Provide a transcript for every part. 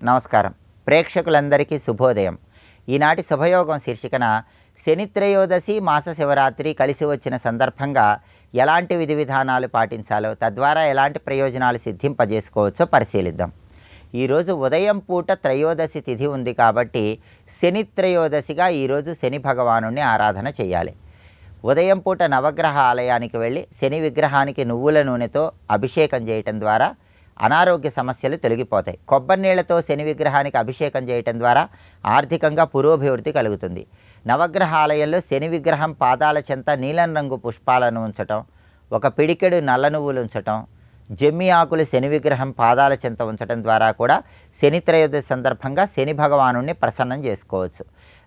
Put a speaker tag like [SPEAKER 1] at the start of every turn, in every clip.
[SPEAKER 1] నమస్కారం. ప్రేక్షకులందరికీ శుభోదయం. ఈనాటి శుభయోగం శీర్షికన శని త్రయోదశి మాస శివరాత్రి కలిసి వచ్చిన సందర్భంగా ఎలాంటి విధి విధానాలు పాటించాలో, తద్వారా ఎలాంటి ప్రయోజనాలు సిద్ధింపజేసుకోవచ్చో పరిశీలిద్దాం. ఈరోజు ఉదయం పూట త్రయోదశి తిథి ఉంది కాబట్టి శని త్రయోదశిగా ఈరోజు శని భగవానుని ఆరాధన చేయాలి. ఉదయం పూట నవగ్రహ ఆలయానికి వెళ్ళి శని విగ్రహానికి నువ్వుల నూనెతో అభిషేకం చేయటం ద్వారా అనారోగ్య సమస్యలు తొలగిపోతాయి. కొబ్బరి నీళ్లతో శని విగ్రహానికి అభిషేకం చేయటం ద్వారా ఆర్థికంగా పురోభివృద్ధి కలుగుతుంది. నవగ్రహ ఆలయంలో శని విగ్రహం పాదాల చెంత నీలం రంగు పుష్పాలను ఉంచటం, ఒక పిడికెడు నల్ల నువ్వులు ఉంచటం, జమ్మి ఆకులు శని విగ్రహం పాదాల చెంత ఉంచటం ద్వారా కూడా శని త్రయోదశి సందర్భంగా శని భగవానుని ప్రసన్నం చేసుకోవచ్చు.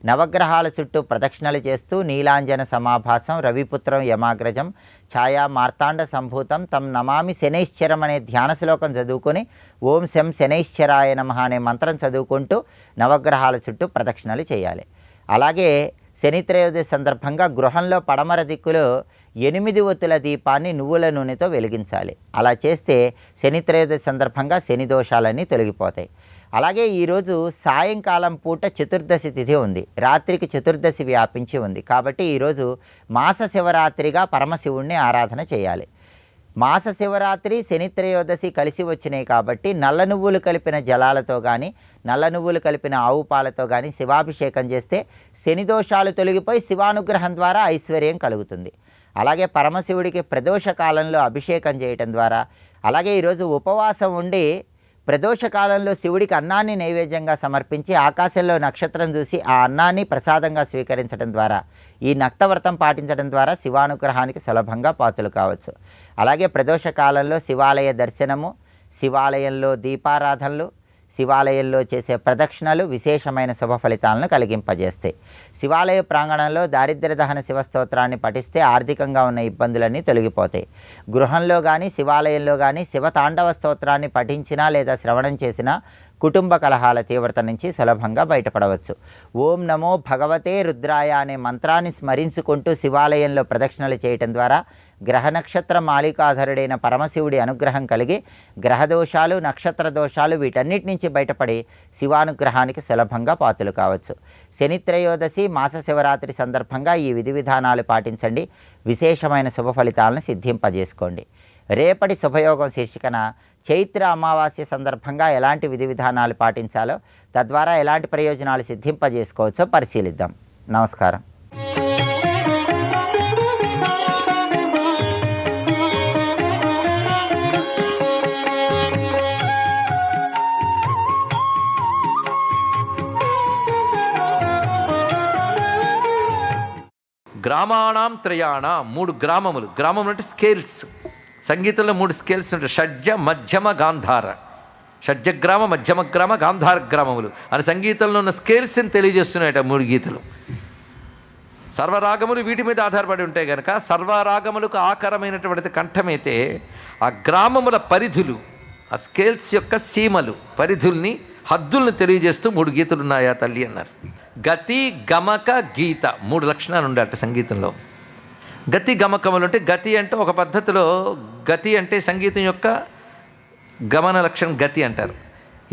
[SPEAKER 1] నవగ్రహాల చుట్టూ ప్రదక్షిణలు చేస్తూ నీలాంజన సమాభాసం రవిపుత్రం యమాగ్రజం ఛాయా మార్తాండ సంభూతం తం నమామి శనైశ్చరం అనే ధ్యాన శ్లోకం చదువుకొని ఓం శం శనైశ్చరాయ నమః అనే మంత్రం చదువుకుంటూ నవగ్రహాల చుట్టూ ప్రదక్షిణలు చేయాలి. అలాగే శని త్రయోదశి సందర్భంగా గృహంలో పడమర దిక్కులో 8 ఒత్తుల దీపాన్ని నువ్వుల నూనెతో వెలిగించాలి. అలా చేస్తే శని త్రయోదశి సందర్భంగా శని దోషాలన్నీ తొలగిపోతాయి. అలాగే ఈరోజు సాయంకాలం పూట చతుర్దశి తిథి ఉంది. రాత్రికి చతుర్దశి వ్యాపించి ఉంది కాబట్టి ఈరోజు మాస శివరాత్రిగా పరమశివుణ్ణి ఆరాధన చేయాలి. మాస శివరాత్రి శని త్రయోదశి కలిసి వచ్చినాయి కాబట్టి నల్ల నువ్వులు కలిపిన జలాలతో కానీ నల్ల నువ్వులు కలిపిన ఆవు పాలతో కానీ శివాభిషేకం చేస్తే శని దోషాలు తొలగిపోయి శివానుగ్రహం ద్వారా ఐశ్వర్యం కలుగుతుంది. అలాగే పరమశివుడికి ప్రదోష కాలంలో అభిషేకం చేయటం ద్వారా, అలాగే ఈరోజు ఉపవాసం ఉండి ప్రదోష కాలంలో శివుడికి అన్నాన్ని నైవేద్యంగా సమర్పించి ఆకాశంలో నక్షత్రం చూసి ఆ అన్నాన్ని ప్రసాదంగా స్వీకరించడం ద్వారా, ఈ నక్తవ్రతం పాటించడం ద్వారా శివానుగ్రహానికి సులభంగా పాత్రలు కావచ్చు. అలాగే ప్రదోష కాలంలో శివాలయ దర్శనము, శివాలయంలో దీపారాధనలు, శివాలయంలో చేసే ప్రదక్షిణలు విశేషమైన శుభ ఫలితాలను కలిగింపజేస్తాయి. శివాలయ ప్రాంగణంలో దారిద్ర్య దహన శివస్తోత్రాన్ని పఠిస్తే ఆర్థికంగా ఉన్న ఇబ్బందులన్నీ తొలగిపోతాయి. గృహంలో కానీ శివాలయంలో కానీ శివతాండవ స్తోత్రాన్ని పఠించినా లేదా శ్రవణం చేసినా కుటుంబ కలహాల తీవ్రత నుంచి సులభంగా బయటపడవచ్చు. ఓం నమో భగవతే రుద్రాయ అనే మంత్రాన్ని స్మరించుకుంటూ శివాలయంలో ప్రదక్షిణలు చేయటం ద్వారా గ్రహ నక్షత్ర మాలికాధరుడైన పరమశివుడి అనుగ్రహం కలిగి గ్రహదోషాలు నక్షత్ర దోషాలు వీటన్నిటి నుంచి బయటపడి శివానుగ్రహానికి సులభంగా పాత్రలు కావచ్చు. శని త్రయోదశి మాస శివరాత్రి సందర్భంగా ఈ విధి విధానాలు పాటించండి. విశేషమైన శుభ ఫలితాలను సిద్ధింపజేసుకోండి. రేపటి శుభయోగం శీర్షికన చైత్ర అమావాస్య సందర్భంగా ఎలాంటి విధి విధానాలు పాటించాలో, తద్వారా ఎలాంటి ప్రయోజనాలు సిద్ధింపజేసుకోవచ్చో పరిశీలిద్దాం. నమస్కారం.
[SPEAKER 2] గ్రామాణం త్రయాణ 3 గ్రామములు. గ్రామములు అంటే స్కేల్స్. సంగీతంలో 3 స్కేల్స్ ఉంటాయి. షడ్జ మధ్యమ గాంధార. షడ్జగ్రామ మధ్యమ గ్రామ గాంధార గ్రామములు అని సంగీతంలో ఉన్న స్కేల్స్ని తెలియజేస్తున్నాయట 3 గీతలు. సర్వరాగములు వీటి మీద ఆధారపడి ఉంటాయి కనుక సర్వరాగములకు ఆకరమైనటువంటి కంఠమైతే ఆ గ్రామముల పరిధులు, ఆ స్కేల్స్ యొక్క సీమలు, పరిధుల్ని, హద్దుల్ని తెలియజేస్తూ 3 గీతలు ఉన్నాయా తల్లి అన్నారు. గతి గమక గీత 3 లక్షణాలు ఉండాలట సంగీతంలో. గతి గమకములు అంటే, గతి అంటే ఒక పద్ధతిలో గతి అంటే సంగీతం యొక్క గమన లక్షణం గతి అంటారు.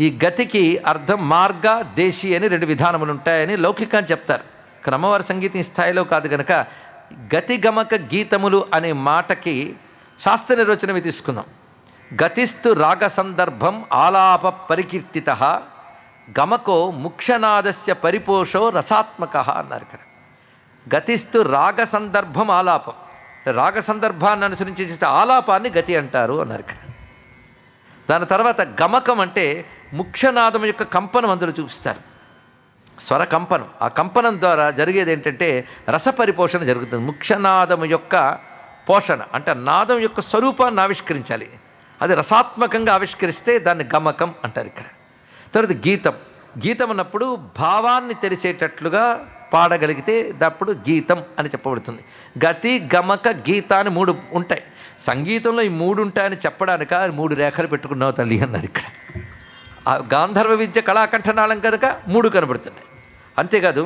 [SPEAKER 2] ఈ గతికి అర్థం మార్గ దేశీ అని 2 విధానములు ఉంటాయని లౌకికాన్ని చెప్తారు. కానీ అమ్మవారి సంగీతం ఈ స్థాయిలో కాదు కనుక గతి గమక గీతములు అనే మాటకి శాస్త్ర నిర్వచనమే తీసుకుందాం. గతిస్తు రాగ సందర్భం ఆలాప పరికీర్తిత గమకో ముక్షనాదస్య పరిపోషో రసాత్మక అన్నారు. ఇక్కడ గతిస్తు రాగ సందర్భం ఆలాపం, రాగ సందర్భాన్ని అనుసరించి చేసే ఆలాపాన్ని గతి అంటారు అన్నారు ఇక్కడ. దాని తర్వాత గమకం అంటే ముక్షనాదం యొక్క కంపనం అందులో చూపిస్తారు. స్వర కంపనం, ఆ కంపనం ద్వారా జరిగేది ఏంటంటే రసపరిపోషణ జరుగుతుంది. ముక్షనాదం యొక్క పోషణ అంటే నాదం యొక్క స్వరూపాన్ని ఆవిష్కరించాలి. అది రసాత్మకంగా ఆవిష్కరిస్తే దాన్ని గమకం అంటారు ఇక్కడ. తర్వాత గీతం. గీతం అన్నప్పుడు భావాన్ని తెలిసేటట్లుగా పాడగలిగితే అప్పుడు గీతం అని చెప్పబడుతుంది. గతి గమక గీత అని 3 ఉంటాయి. సంగీతంలో ఈ 3 ఉంటాయని చెప్పడానిక 3 రేఖలు పెట్టుకున్నావు తల్లి అన్నారు ఇక్కడ. ఆ గాంధర్వ విద్య కళాకంఠనాళం కనుక 3 కనబడుతున్నాయి. అంతేకాదు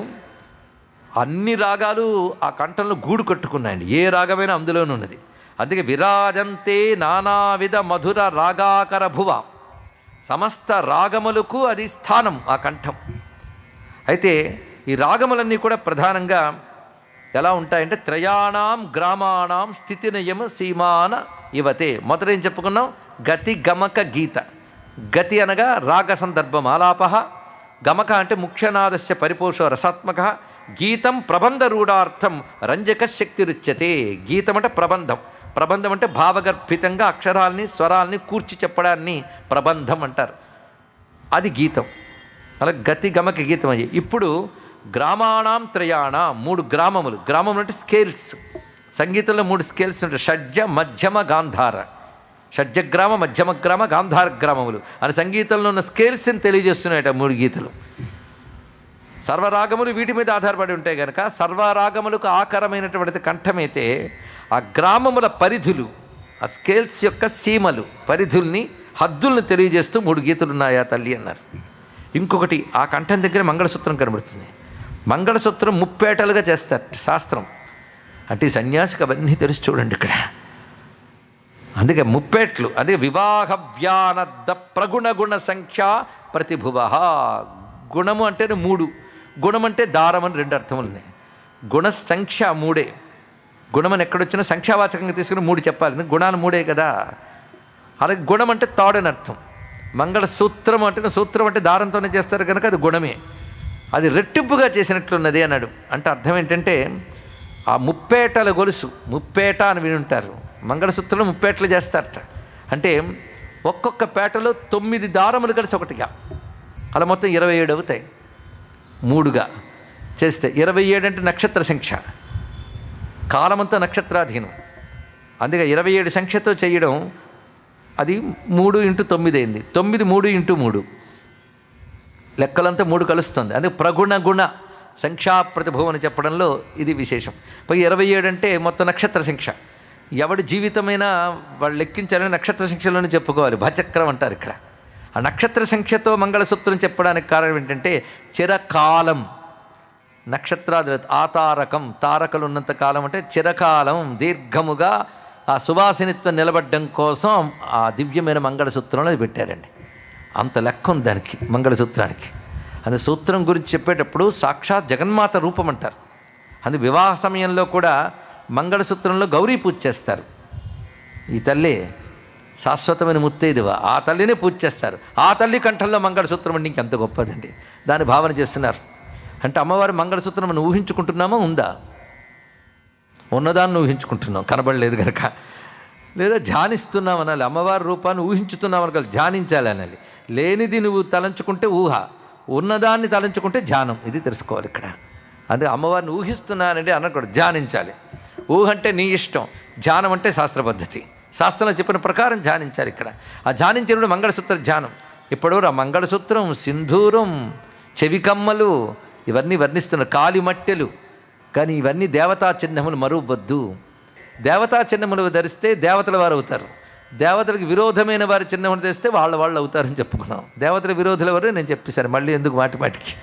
[SPEAKER 2] అన్ని రాగాలు ఆ కంఠంలో గూడు కట్టుకున్నాయండి. ఏ రాగమైనా అందులోనే ఉన్నది. అందుకే విరాజంతే నానావిధ మధుర రాగాకర భువ సమస్త రాగములకు అది స్థానం ఆ కంఠం. అయితే ఈ రాగములన్నీ కూడా ప్రధానంగా ఎలా ఉంటాయంటే త్రయాణం గ్రామాణం స్థితి నియమ సీమాన ఇవతే. మొదట ఏం చెప్పుకున్నాం? గతి గమక గీత. గతి అనగా రాగ సందర్భం ఆలాప, గమక అంటే ముఖ్యనాదస్య పరిపోషో రసాత్మక, గీతం ప్రబంధ రూఢార్థం రంజక శక్తి రుచ్యతే. గీతం అంటే ప్రబంధం, ప్రబంధం అంటే భావగర్భితంగా అక్షరాల్ని స్వరాల్ని కూర్చి చెప్పడాన్ని ప్రబంధం అంటారు. అది గీతం. అలా గతి గమక గీతం అయ్యి. ఇప్పుడు గ్రామాణం త్రయాణ, 3 గ్రామములు. గ్రామములు అంటే స్కేల్స్. సంగీతంలో 3 స్కేల్స్ ఉంటాయి: షడ్జ మధ్యమ గాంధార. షడ్జగ్రామ, మధ్యమ గ్రామ, గాంధార గ్రామములు అని సంగీతంలో ఉన్న స్కేల్స్ని తెలియజేస్తున్నాయట 3 గీతలు. సర్వరాగములు వీటి మీద ఆధారపడి ఉంటాయి కనుక సర్వరాగములకు ఆకరమైనటువంటి కంఠమైతే ఆ గ్రామముల పరిధులు, ఆ స్కేల్స్ యొక్క సీమలు, పరిధుల్ని, హద్దుల్ని తెలియజేస్తూ 3 గీతలు ఉన్నాయా తల్లి అన్నారు. ఇంకొకటి, ఆ కంఠం దగ్గర మంగళసూత్రం కనబడుతుంది. మంగళసూత్రం 30 ఏటలుగా చేస్తారు శాస్త్రం. అంటే ఈ సన్యాసికి అవన్నీ తెలుసు చూడండి ఇక్కడ. అందుకే 30 ఏట్లు. అదే వివాహ వ్యానద్ద ప్రగుణ గుణ సంఖ్య ప్రతిభువ. గుణము అంటే 3, గుణం అంటే దారం అని 2 అర్థములు ఉన్నాయి. గుణ సంఖ్య 3. గుణమని ఎక్కడొచ్చినా సంఖ్యావాచకంగా తీసుకుని 3 చెప్పాలి. గుణాలు 3 కదా. అలాగే గుణం అంటే తాడని అర్థం. మంగళసూత్రం అంటే, సూత్రం అంటే దారంతోనే చేస్తారు కనుక అది గుణమే. అది రెట్టింపుగా చేసినట్లున్నది అన్నాడు. అంటే అర్థం ఏంటంటే ఆ 30 ఏటల గొలుసు, 30 ఏట అని వినుంటారు. మంగళసూత్రంలో 30 ఏట్లు చేస్తారట. అంటే ఒక్కొక్క పేటలో 9 దారములు కలిసి ఒకటిగా, అలా మొత్తం 27 అవుతాయి. 3గా చేస్తే 27 అంటే నక్షత్ర సంఖ్య. కాలమంతా నక్షత్రాధీనం. అందుకే 27 సంఖ్యతో చేయడం అది 3 × 9 అయింది. 9 3 × 3 లెక్కలంతా 3 కలుస్తుంది. అందుకే ప్రగుణ గుణ సంఖ్యా ప్రతిభవం అని చెప్పడంలో ఇది విశేషం. పై 27 అంటే మొత్తం నక్షత్ర సంఖ్య. ఎవడి జీవితమైనా వాళ్ళు లెక్కించాలని నక్షత్ర సంఖ్యలోనే చెప్పుకోవాలి. భచక్రం అంటారు ఇక్కడ. ఆ నక్షత్ర సంఖ్యతో మంగళసూత్రం చెప్పడానికి కారణం ఏంటంటే చిరకాలం. నక్షత్రాదులు ఆతారకం, తారకలు ఉన్నంత కాలం అంటే చిరకాలం, దీర్ఘముగా ఆ సువాసినిత్వం నిలబడ్డం కోసం ఆ దివ్యమైన మంగళసూత్రంలో అది పెట్టారండి. అంత లెక్క ఉంది దానికి, మంగళసూత్రానికి. అది సూత్రం గురించి చెప్పేటప్పుడు సాక్షాత్ జగన్మాత రూపం అంటారు. అది వివాహ సమయంలో కూడా మంగళసూత్రంలో గౌరీ పూజ చేస్తారు. ఈ తల్లి శాశ్వతమైన ముత్తైదువ, ఆ తల్లినే పూజ చేస్తారు. ఆ తల్లి కంఠంలో మంగళసూత్రం అంటే ఇంకెంత గొప్పదండి. దాన్ని భావన చేస్తున్నారు. అంటే అమ్మవారి మంగళసూత్రం మనం ఊహించుకుంటున్నామా? ఉందా? ఉన్నదాన్ని ఊహించుకుంటున్నాం, కనబడలేదు కనుక. లేదా ధ్యానిస్తున్నాం అనాలి. అమ్మవారి రూపాన్ని ఊహించుతున్నాం అనకాలి, ధ్యానించాలి అనాలి. లేనిది నువ్వు తలంచుకుంటే ఊహ, ఉన్నదాన్ని తలంచుకుంటే ధ్యానం. ఇది తెలుసుకోవాలి ఇక్కడ. అందుకే అమ్మవారిని ఊహిస్తున్నానండి అనకూడదు, ధ్యానించాలి. ఊహ అంటే నీ ఇష్టం, ధ్యానం అంటే శాస్త్ర పద్ధతి. శాస్త్రంలో చెప్పిన ప్రకారం ధ్యానించాలి ఇక్కడ. ఆ ధ్యానించినప్పుడు మంగళసూత్ర ధ్యానం. ఇప్పుడు ఆ మంగళసూత్రం, సింధూరం, చెవికమ్మలు ఇవన్నీ వర్ణిస్తున్నారు, కాలిమట్టెలు. కానీ ఇవన్నీ దేవతా చిహ్నములు, మరువద్దు. దేవతా చిహ్నములు ధరిస్తే దేవతల వారు అవుతారు. దేవతలకు విరోధమైన వారి చిహ్నములు ధరిస్తే వాళ్ళు అవుతారని చెప్పుకున్నాం. దేవతల విరోధుల వారు నేను చెప్పేశాను, మళ్ళీ ఎందుకు మాటికి.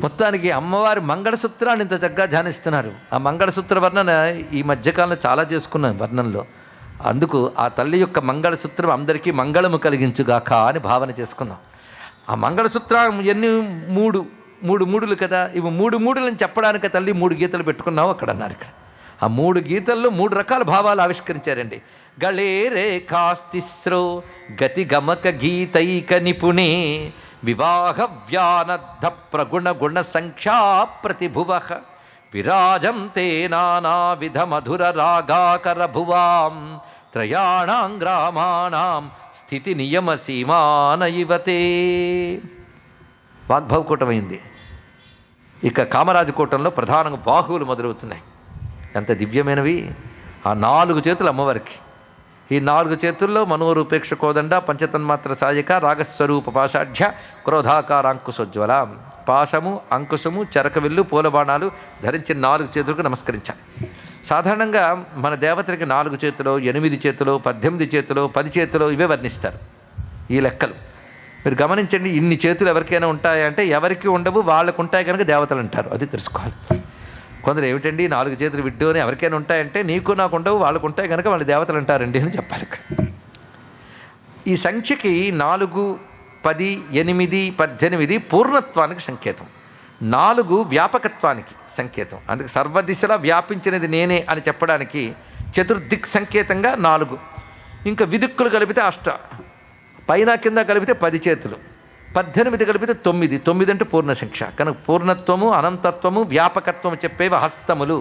[SPEAKER 2] మొత్తానికి అమ్మవారి మంగళసూత్రాన్ని ఇంత చక్కగా ధ్యానిస్తున్నారు. ఆ మంగళసూత్ర వర్ణన ఈ మధ్యకాలంలో చాలా చేసుకున్నాం వర్ణనలో. అందుకు ఆ తల్లి యొక్క మంగళసూత్రం అందరికీ మంగళము కలిగించుగాక అని భావన చేసుకున్నాం. ఆ మంగళసూత్రం ఎన్ని? 3 మూడులు కదా. ఇవి 3 మూడులని చెప్పడానికి తల్లి 3 గీతలు పెట్టుకున్నావు అక్కడ అన్నారు. ఇక్కడ ఆ 3 గీతల్లో 3 రకాల భావాలు ఆవిష్కరించారండి. గళే రేఖాస్తిస్రో గతి గమక గీతైక నిపుణే వివాహ వ్యానద్ధ ప్రగుణ గుణ సంఖ్యా ప్రతిభువ విరాజం తే నానావిధ మధుర రాగాకర భువాం త్రయాణాం గ్రామాణాం స్థితి నియమ సీమాన ఇవతే. వాగ్భవకూటమైంది. ఇక కామరాజకూటంలో ప్రధానంగా బాహువులు మొదలవుతున్నాయి. ఎంత దివ్యమైనవి! ఆ 4 చేతులు అమ్మవారికి. ఈ 4 చేతుల్లో మనోరూపేక్ష కోదండ, పంచతన్మాత్ర సాయక, రాగస్వరూప పాషాఢ్య, క్రోధాకారాంకుశోజ్వల. పాశము, అంకుశము, చెరకవిల్లు, పూలబాణాలు ధరించిన 4 చేతులకు నమస్కరించాలి. సాధారణంగా మన దేవతలకి 4 చేతులు, 8 చేతులు, 18 చేతులు, 10 చేతులు ఇవే వర్ణిస్తారు. ఈ లెక్కలు మీరు గమనించండి. ఇన్ని చేతులు ఎవరికైనా ఉంటాయంటే ఎవరికి ఉండవు, వాళ్ళకు ఉంటాయి కనుక దేవతలు అంటారు. అది తెలుసుకోవాలి. కొందరు ఏమిటండి 4 చేతులు విడ్డు అని ఎవరికైనా ఉంటాయంటే నీకు నాకు ఉండవు, వాళ్ళకు ఉంటాయి కనుక వాళ్ళు దేవతలు అంటారండి అని చెప్పాలి ఇక్కడ. ఈ సంఖ్యకి 4 10, 8, 18 పూర్ణత్వానికి సంకేతం, 4 వ్యాపకత్వానికి సంకేతం. అందుకే సర్వదిశలా వ్యాపించినది నేనే అని చెప్పడానికి చతుర్దిక్ సంకేతంగా 4. ఇంకా విదిక్కులు కలిపితే 8, పైన కింద కలిపితే 10 చేతులు, 18 కలిపితే 9. 9 అంటే పూర్ణ సంఖ్య. కనుక పూర్ణత్వము, అనంతత్వము, వ్యాపకత్వము చెప్పేవి హస్తములు.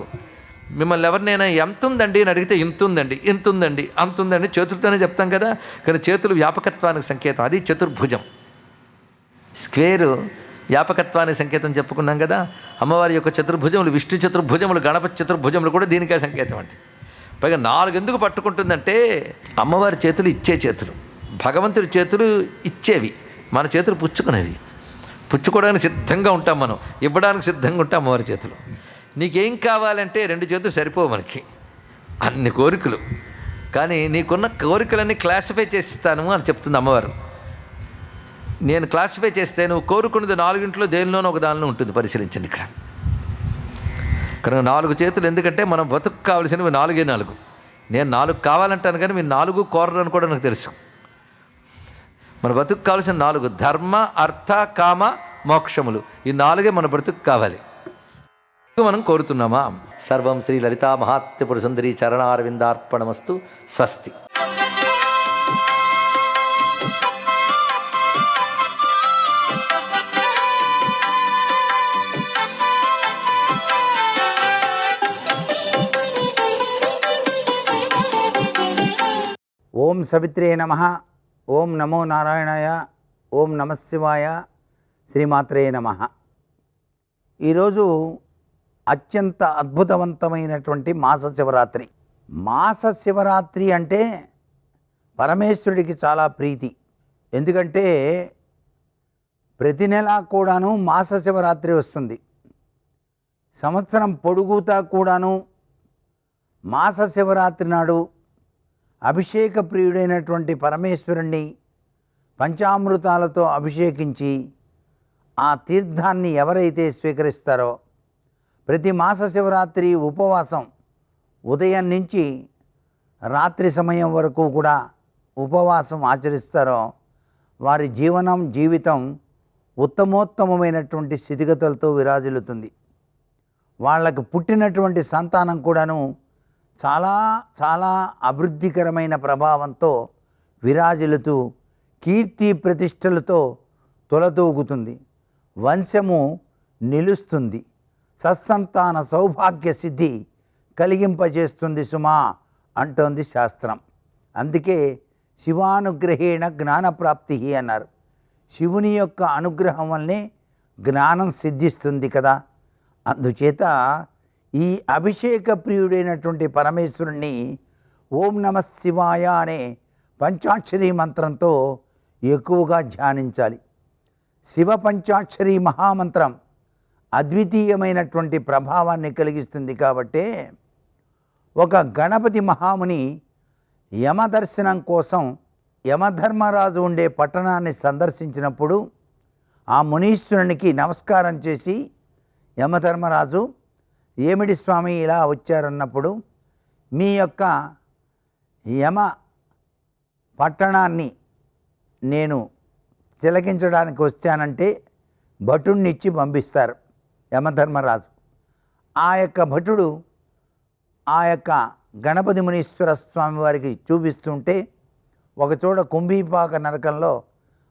[SPEAKER 2] మిమ్మల్ని ఎవరినైనా ఎంత ఉందండి అని అడిగితే ఇంత ఉందండి, ఇంత ఉందండి, అంత ఉందండి చేతులతోనే చెప్తాం కదా. కానీ చేతులు వ్యాపకత్వానికి సంకేతం. అది చతుర్భుజం. స్క్వేరు వ్యాపకత్వానికి సంకేతం చెప్పుకున్నాం కదా. అమ్మవారి యొక్క చతుర్భుజములు, విష్ణు చతుర్భుజములు, గణపతి చతుర్భుజములు కూడా దీనికే సంకేతం అండి. పైగా 4 ఎందుకు పట్టుకుంటుందంటే అమ్మవారి చేతులు ఇచ్చే చేతులు, భగవంతుడి చేతులు ఇచ్చేవి, మన చేతులు పుచ్చుకునేవి. పుచ్చుకోవడానికి సిద్ధంగా ఉంటాం మనం, ఇవ్వడానికి సిద్ధంగా ఉంటాం అమ్మవారి చేతులు. నీకేం కావాలంటే 2 చేతులు సరిపోవు మనకి, అన్ని కోరికలు. కానీ నీకున్న కోరికలన్నీ క్లాసిఫై చేసిస్తాను అని చెప్తుంది అమ్మవారు. నేను క్లాసిఫై చేస్తే నువ్వు కోరుకున్నది 4 దేనిలోనో ఒక దానిలో ఉంటుంది. పరిశీలించండి ఇక్కడ. కనుక 4 చేతులు ఎందుకంటే మనం బతుకు కావాల్సినవి 4. నేను 4 కావాలంటాను కానీ మీరు 4 కోరని కూడా నాకు తెలుసు. మన బతుకు కావాల్సిన 4: ధర్మ, అర్థ, కామ, మోక్షములు. ఈ 4 మన బ్రతుకు కావాలి. మనం కోరుతున్నామా? సర్వం శ్రీ లలితా మహాత్మ్య సుందరి చరణారవిందార్పణమస్తు. స్వస్తి.
[SPEAKER 3] ఓం సవిత్రే నమః. ఓం నమో నారాయణాయ. ఓం నమశివాయ. శ్రీమాత్రే నమః. ఈరోజు అత్యంత అద్భుతవంతమైనటువంటి మాస శివరాత్రి. మాస శివరాత్రి అంటే పరమేశ్వరుడికి చాలా ప్రీతి. ఎందుకంటే ప్రతి నెలా కూడాను మాస శివరాత్రి వస్తుంది. సంవత్సరం పొడుగుతా కూడాను మాస శివరాత్రి నాడు అభిషేక ప్రియుడైనటువంటి పరమేశ్వరుణ్ణి పంచామృతాలతో అభిషేకించి ఆ తీర్థాన్ని ఎవరైతే స్వీకరిస్తారో, ప్రతి మాస శివరాత్రి ఉపవాసం ఉదయం నుంచి రాత్రి సమయం వరకు కూడా ఉపవాసం ఆచరిస్తారో వారి జీవితం ఉత్తమోత్తమమైనటువంటి స్థితిగతులతో విరాజిల్లుతుంది. వాళ్ళకు పుట్టినటువంటి సంతానం కూడాను చాలా చాలా అభివృద్ధికరమైన ప్రభావంతో విరాజిల్లుతూ కీర్తి ప్రతిష్టలతో తొలతూగుతుంది. వంశము నిలుస్తుంది. సత్సంతాన సౌభాగ్య సిద్ధి కలిగింపజేస్తుంది సుమా అంటోంది శాస్త్రం. అందుకే శివానుగ్రహేణ జ్ఞానప్రాప్తి అన్నారు. శివుని యొక్క అనుగ్రహం వల్లనే జ్ఞానం సిద్ధిస్తుంది కదా. అందుచేత ఈ అభిషేక ప్రియుడైనటువంటి పరమేశ్వరుణ్ణి ఓం నమ శివాయ అనే పంచాక్షరీ మంత్రంతో ఎక్కువగా ధ్యానించాలి. శివ పంచాక్షరీ మహామంత్రం అద్వితీయమైనటువంటి ప్రభావాన్ని కలిగిస్తుంది. కాబట్టే ఒక గణపతి మహాముని యమదర్శనం కోసం యమధర్మరాజు ఉండే పట్టణాన్ని సందర్శించినప్పుడు ఆ మునీశ్వరునికి నమస్కారం చేసి, యమధర్మరాజు ఏమిటి స్వామి ఇలా వచ్చారన్నప్పుడు, మీ యొక్క యమ పట్టణాన్ని నేను తిలకించడానికి వచ్చానంటే భటుణ్ణిచ్చి పంపిస్తారు యమధర్మరాజు. ఆ యొక్క భటుడు ఆ యొక్క గణపతి మునీశ్వర స్వామి వారికి చూపిస్తుంటే ఒకచోట కుంభీపాక నరకంలో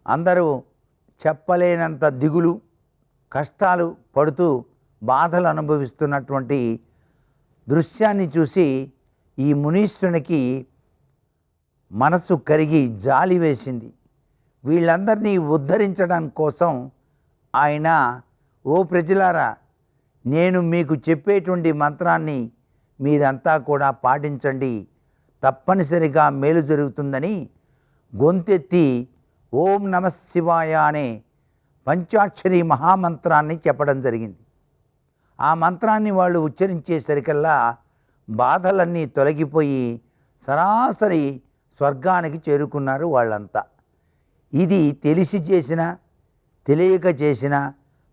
[SPEAKER 3] అందరూ చెప్పలేనంత దిగులు కష్టాలు పడుతూ బాధలు అనుభవిస్తున్నటువంటి దృశ్యాన్ని చూసి ఈ మునీశ్వరునికి మనసు కరిగి జాలి వేసింది. వీళ్ళందరినీ ఉద్ధరించడం కోసం ఆయన, ఓ ప్రజలారా, నేను మీకు చెప్పేటువంటి మంత్రాన్ని మీరంతా కూడా పాటించండి, తప్పనిసరిగా మేలు జరుగుతుందని గొంతెత్తి ఓం నమ శివాయ అనే పంచాక్షరి మహామంత్రాన్ని చెప్పడం జరిగింది. ఆ మంత్రాన్ని వాళ్ళు ఉచ్చరించేసరికల్లా బాధలన్నీ తొలగిపోయి సరాసరి స్వర్గానికి చేరుకున్నారు వాళ్ళంతా. ఇది తెలిసి చేసిన తెలియక చేసిన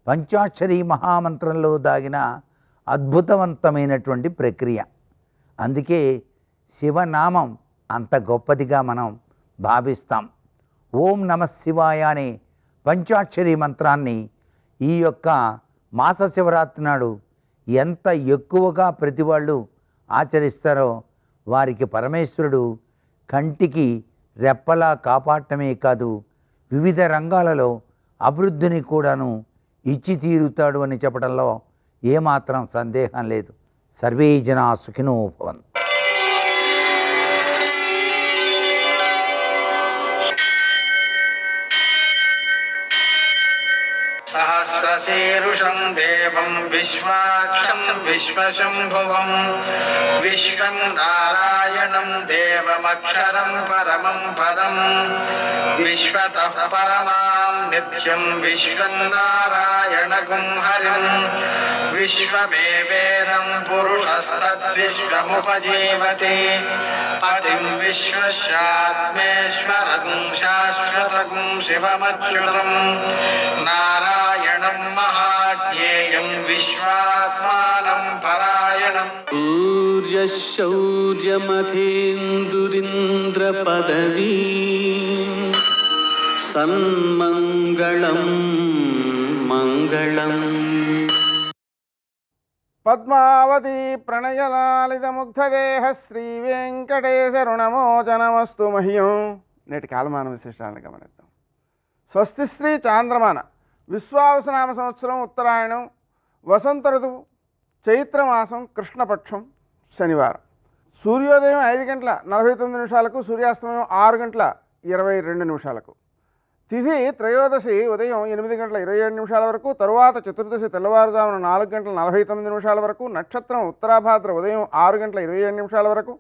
[SPEAKER 3] పంచాక్షరి మహామంత్రంలో దాగిన అద్భుతవంతమైనటువంటి ప్రక్రియ. అందుకే శివనామం అంత గొప్పదిగా మనం భావిస్తాం. ఓం నమ శివాయ అనే పంచాక్షరి మంత్రాన్ని ఈ యొక్క మాస శివరాత్రి నాడు ఎంత ఎక్కువగా ప్రతి వాళ్ళు ఆచరిస్తారో వారికి పరమేశ్వరుడు కంటికి రెప్పలా కాపాడటమే కాదు, వివిధ రంగాలలో అభివృద్ధిని కూడాను ఇచ్చి తీరుతాడు అని చెప్పడంలో ఏమాత్రం సందేహం లేదు. సర్వే జనా సుఖినో భవంతు.
[SPEAKER 4] సహస్రశీరుషం దేవం విశ్వాక్షం విశ్వశంభువం విశ్వం నారాయణం దేవమక్షరం పరమం పదం విశ్వతః పరమాం నిత్యం విశ్వం నారాయణగుం హరిం విశ్వమేవేదం పురుషస్తద్విశ్వముపజీవతి పతిం విశ్వస్యాత్మేశ్వరం శాశ్వతం శివమచ్యుతం నారాయణం మహాజ్ఞేయం విశ్వాత్మానం పరాయణం.
[SPEAKER 5] సూర్యశౌర్యమథేందురింద్రపదవీ సన్మంగళం మంగళం.
[SPEAKER 6] పద్మావతి ప్రణయలాలితముగ్ధదేహ శ్రీ వెంకటేశరుణమోచనమస్తు మహ్యం. నేటి కాలమాన విశేషాలను గమనిద్దాం. స్వస్తి శ్రీ చాంద్రమాన విశ్వావసనామ సంవత్సరం ఉత్తరాయణం వసంత ఋతువు చైత్రమాసం కృష్ణపక్షం శనివారం. సూర్యోదయం 5:49 సూర్యాస్తమయం 6:22 తిథి త్రయోదశి ఉదయం 8:27 వరకు, తరువాత చతుర్దశి తెల్లవారుజామున 4:49 వరకు, నక్షత్రం ఉత్తరాభాద్ర ఉదయం 6:27 వరకు,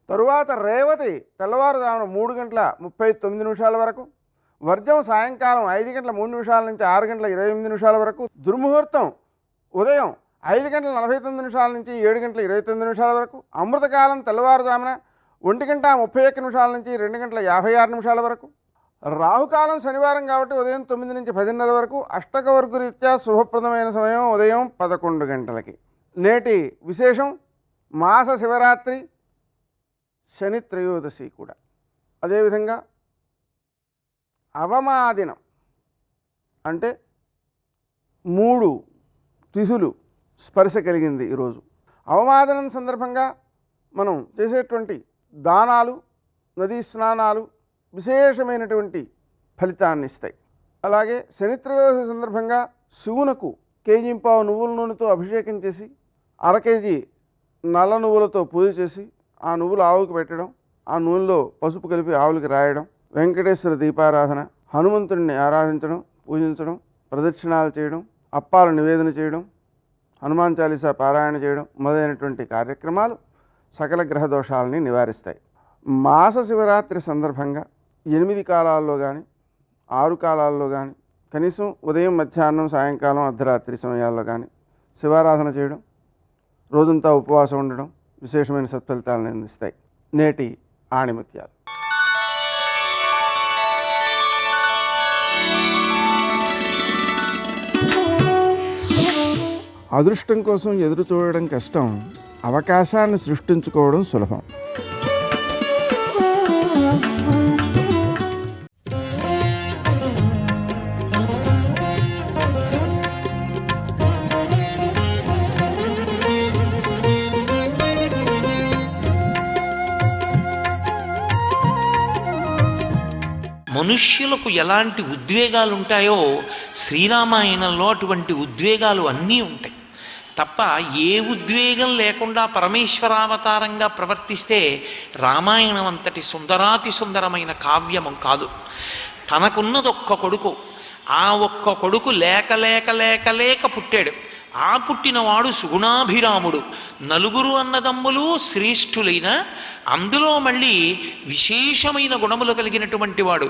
[SPEAKER 6] తరువాత రేవతి తెల్లవారుజామున 3:39 వరకు, వర్జం సాయంకాలం 5:03 నుంచి 6:28 వరకు, దుర్ముహూర్తం ఉదయం 5:49 నుంచి 7:29 వరకు, అమృతకాలం తెల్లవారుజామున 1:31 నుంచి 2:56 వరకు, రాహుకాలం శనివారం కాబట్టి ఉదయం 9 నుంచి 10:30 వరకు, అష్టకవర్గ రీత్యా శుభప్రదమైన సమయం ఉదయం 11 గంటలకి. నేటి విశేషం మాస శివరాత్రి, శని త్రయోదశి కూడా. అదేవిధంగా అవమాదినం అంటే 3 తిథులు స్పర్శ కలిగింది ఈరోజు. అవమాదనం సందర్భంగా మనం చేసేటువంటి దానాలు, నదీ స్నానాలు విశేషమైనటువంటి ఫలితాన్ని ఇస్తాయి. అలాగే శనిత్రయోదశి సందర్భంగా శివునకు కేజీంపావు నువ్వుల నూనెతో అభిషేకం చేసి 1/2 కేజీ నల్ల నువ్వులతో పూజ చేసి ఆ నువ్వులు ఆవుకి పెట్టడం, ఆ నూనెలో పసుపు కలిపి ఆవులకి రాయడం, వెంకటేశ్వర దీపారాధన, హనుమంతుడిని ఆరాధించడం, పూజించడం, ప్రదక్షిణాలు చేయడం, అప్పాలు నివేదన చేయడం, హనుమాన్ చాలీసా పారాయణ చేయడం మొదలైనటువంటి కార్యక్రమాలు సకల గ్రహ దోషాలని నివారిస్తాయి. మాస శివరాత్రి సందర్భంగా 8 కాలాల్లో కానీ 6 కాలాల్లో కానీ కనీసం ఉదయం, మధ్యాహ్నం, సాయంకాలం, అర్ధరాత్రి సమయాల్లో కానీ శివారాధన చేయడం, రోజంతా ఉపవాసం ఉండడం విశేషమైన సత్ఫలితాలను అందిస్తాయి. నేటి ఆణిముత్యాలు. అదృష్టం కోసం ఎదురు చూడడం కష్టం, అవకాశాన్ని సృష్టించుకోవడం సులభం.
[SPEAKER 7] మనుష్యులకు ఎలాంటి ఉద్వేగాలు ఉంటాయో శ్రీరామాయణంలో అటువంటి ఉద్వేగాలు అన్నీ ఉంటాయి తప్ప ఏ ఉద్వేగం లేకుండా పరమేశ్వరావతారంగా ప్రవర్తిస్తే రామాయణం అంతటి సుందరాతి సుందరమైన కావ్యము కాదు. తనకున్నది ఒక్క కొడుకు, ఆ ఒక్క కొడుకు లేక లేక లేక లేక పుట్టాడు. ఆ పుట్టినవాడు సుగుణాభిరాముడు. 4 అన్నదమ్ములు శ్రేష్ఠులైన, అందులో మళ్ళీ విశేషమైన గుణములు కలిగినటువంటి వాడు.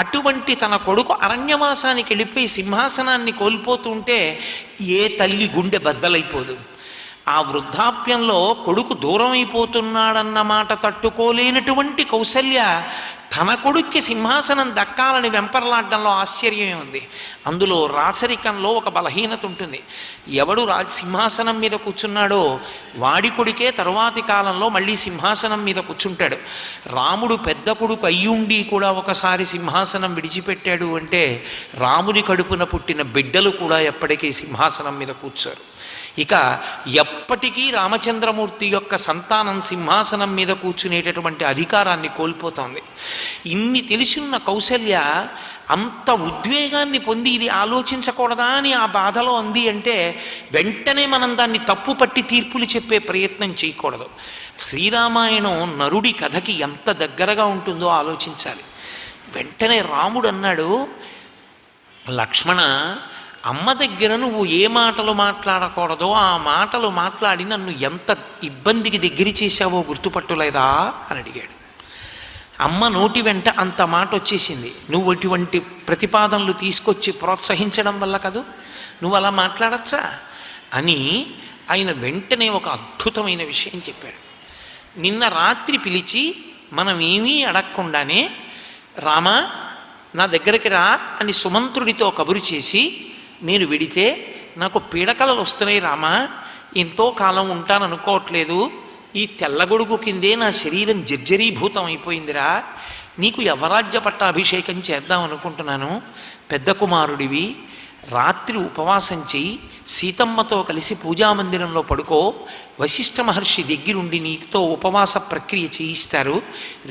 [SPEAKER 7] అటువంటి తన కొడుకు అరణ్యవాసానికి వెళ్ళిపోయి సింహాసనాన్ని కోల్పోతుంటే ఏ తల్లి గుండె బద్దలైపోదు. ఆ వృద్ధాప్యంలో కొడుకు దూరం అయిపోతున్నాడన్న మాట తట్టుకోలేనటువంటి కౌసల్య తన కొడుక్కి సింహాసనం దక్కాలని వెంపర్లాడడంలో ఆశ్చర్యమే ఉంది. అందులో రాచరికంలో ఒక బలహీనత ఉంటుంది. ఎవడు సింహాసనం మీద కూర్చున్నాడో వాడి కొడుకే తరువాతి కాలంలో మళ్ళీ సింహాసనం మీద కూర్చుంటాడు. రాముడు పెద్ద కొడుకు అయ్యుండి కూడా ఒకసారి సింహాసనం విడిచిపెట్టాడు అంటే రాముని కడుపున పుట్టిన బిడ్డలు కూడా ఎప్పటికీ సింహాసనం మీద కూర్చోరు. ఇక ఎప్పటికీ రామచంద్రమూర్తి యొక్క సంతానం సింహాసనం మీద కూర్చునేటటువంటి అధికారాన్ని కోల్పోతోంది. ఇన్ని తెలిసిన కౌసల్య అంత ఉద్వేగాన్ని పొంది ఇది ఆలోచించకూడదా అని ఆ బాధలో ఉంది అంటే వెంటనే మనం దాన్ని తప్పు పట్టి తీర్పులు చెప్పే ప్రయత్నం చేయకూడదు. శ్రీరామాయణం నరుడి కథకి ఎంత దగ్గరగా ఉంటుందో ఆలోచించాలి. వెంటనే రాముడు అన్నాడు, లక్ష్మణ, అమ్మ దగ్గర నువ్వు ఏ మాటలు మాట్లాడకూడదో ఆ మాటలు మాట్లాడి నన్ను ఎంత ఇబ్బందికి దగ్గర చేశావో గుర్తుపట్టలేదా అని అడిగాడు. అమ్మ నోటి వెంట అంత మాట వచ్చేసింది. నువ్వు ఇటువంటి ప్రతిపాదనలు తీసుకొచ్చి ప్రోత్సహించడం వల్ల కదూ, నువ్వు అలా మాట్లాడచ్చా అని ఆయన వెంటనే ఒక అద్భుతమైన విషయం చెప్పాడు. నిన్న రాత్రి పిలిచి మనం ఏమీ అడగకుండానే రామా నా దగ్గరికి రా అని సుమంత్రుడితో కబురు చేసి, నేను విడితే నాకు పీడకలలు వస్తున్నాయి రామా, ఎంతో కాలం ఉంటాననుకోవట్లేదు, ఈ తెల్లగొడుగు కిందే నా శరీరం జర్జరీభూతం అయిపోయిందిరా, నీకు యవరాజ్య పట్టాభిషేకం చేద్దాం అనుకుంటున్నాను, పెద్ద కుమారుడివి, రాత్రి ఉపవాసం చెయ్యి, సీతమ్మతో కలిసి పూజామందిరంలో పడుకో, వశిష్ఠ మహర్షి దగ్గరుండి నీతో ఉపవాస ప్రక్రియ చేయిస్తారు,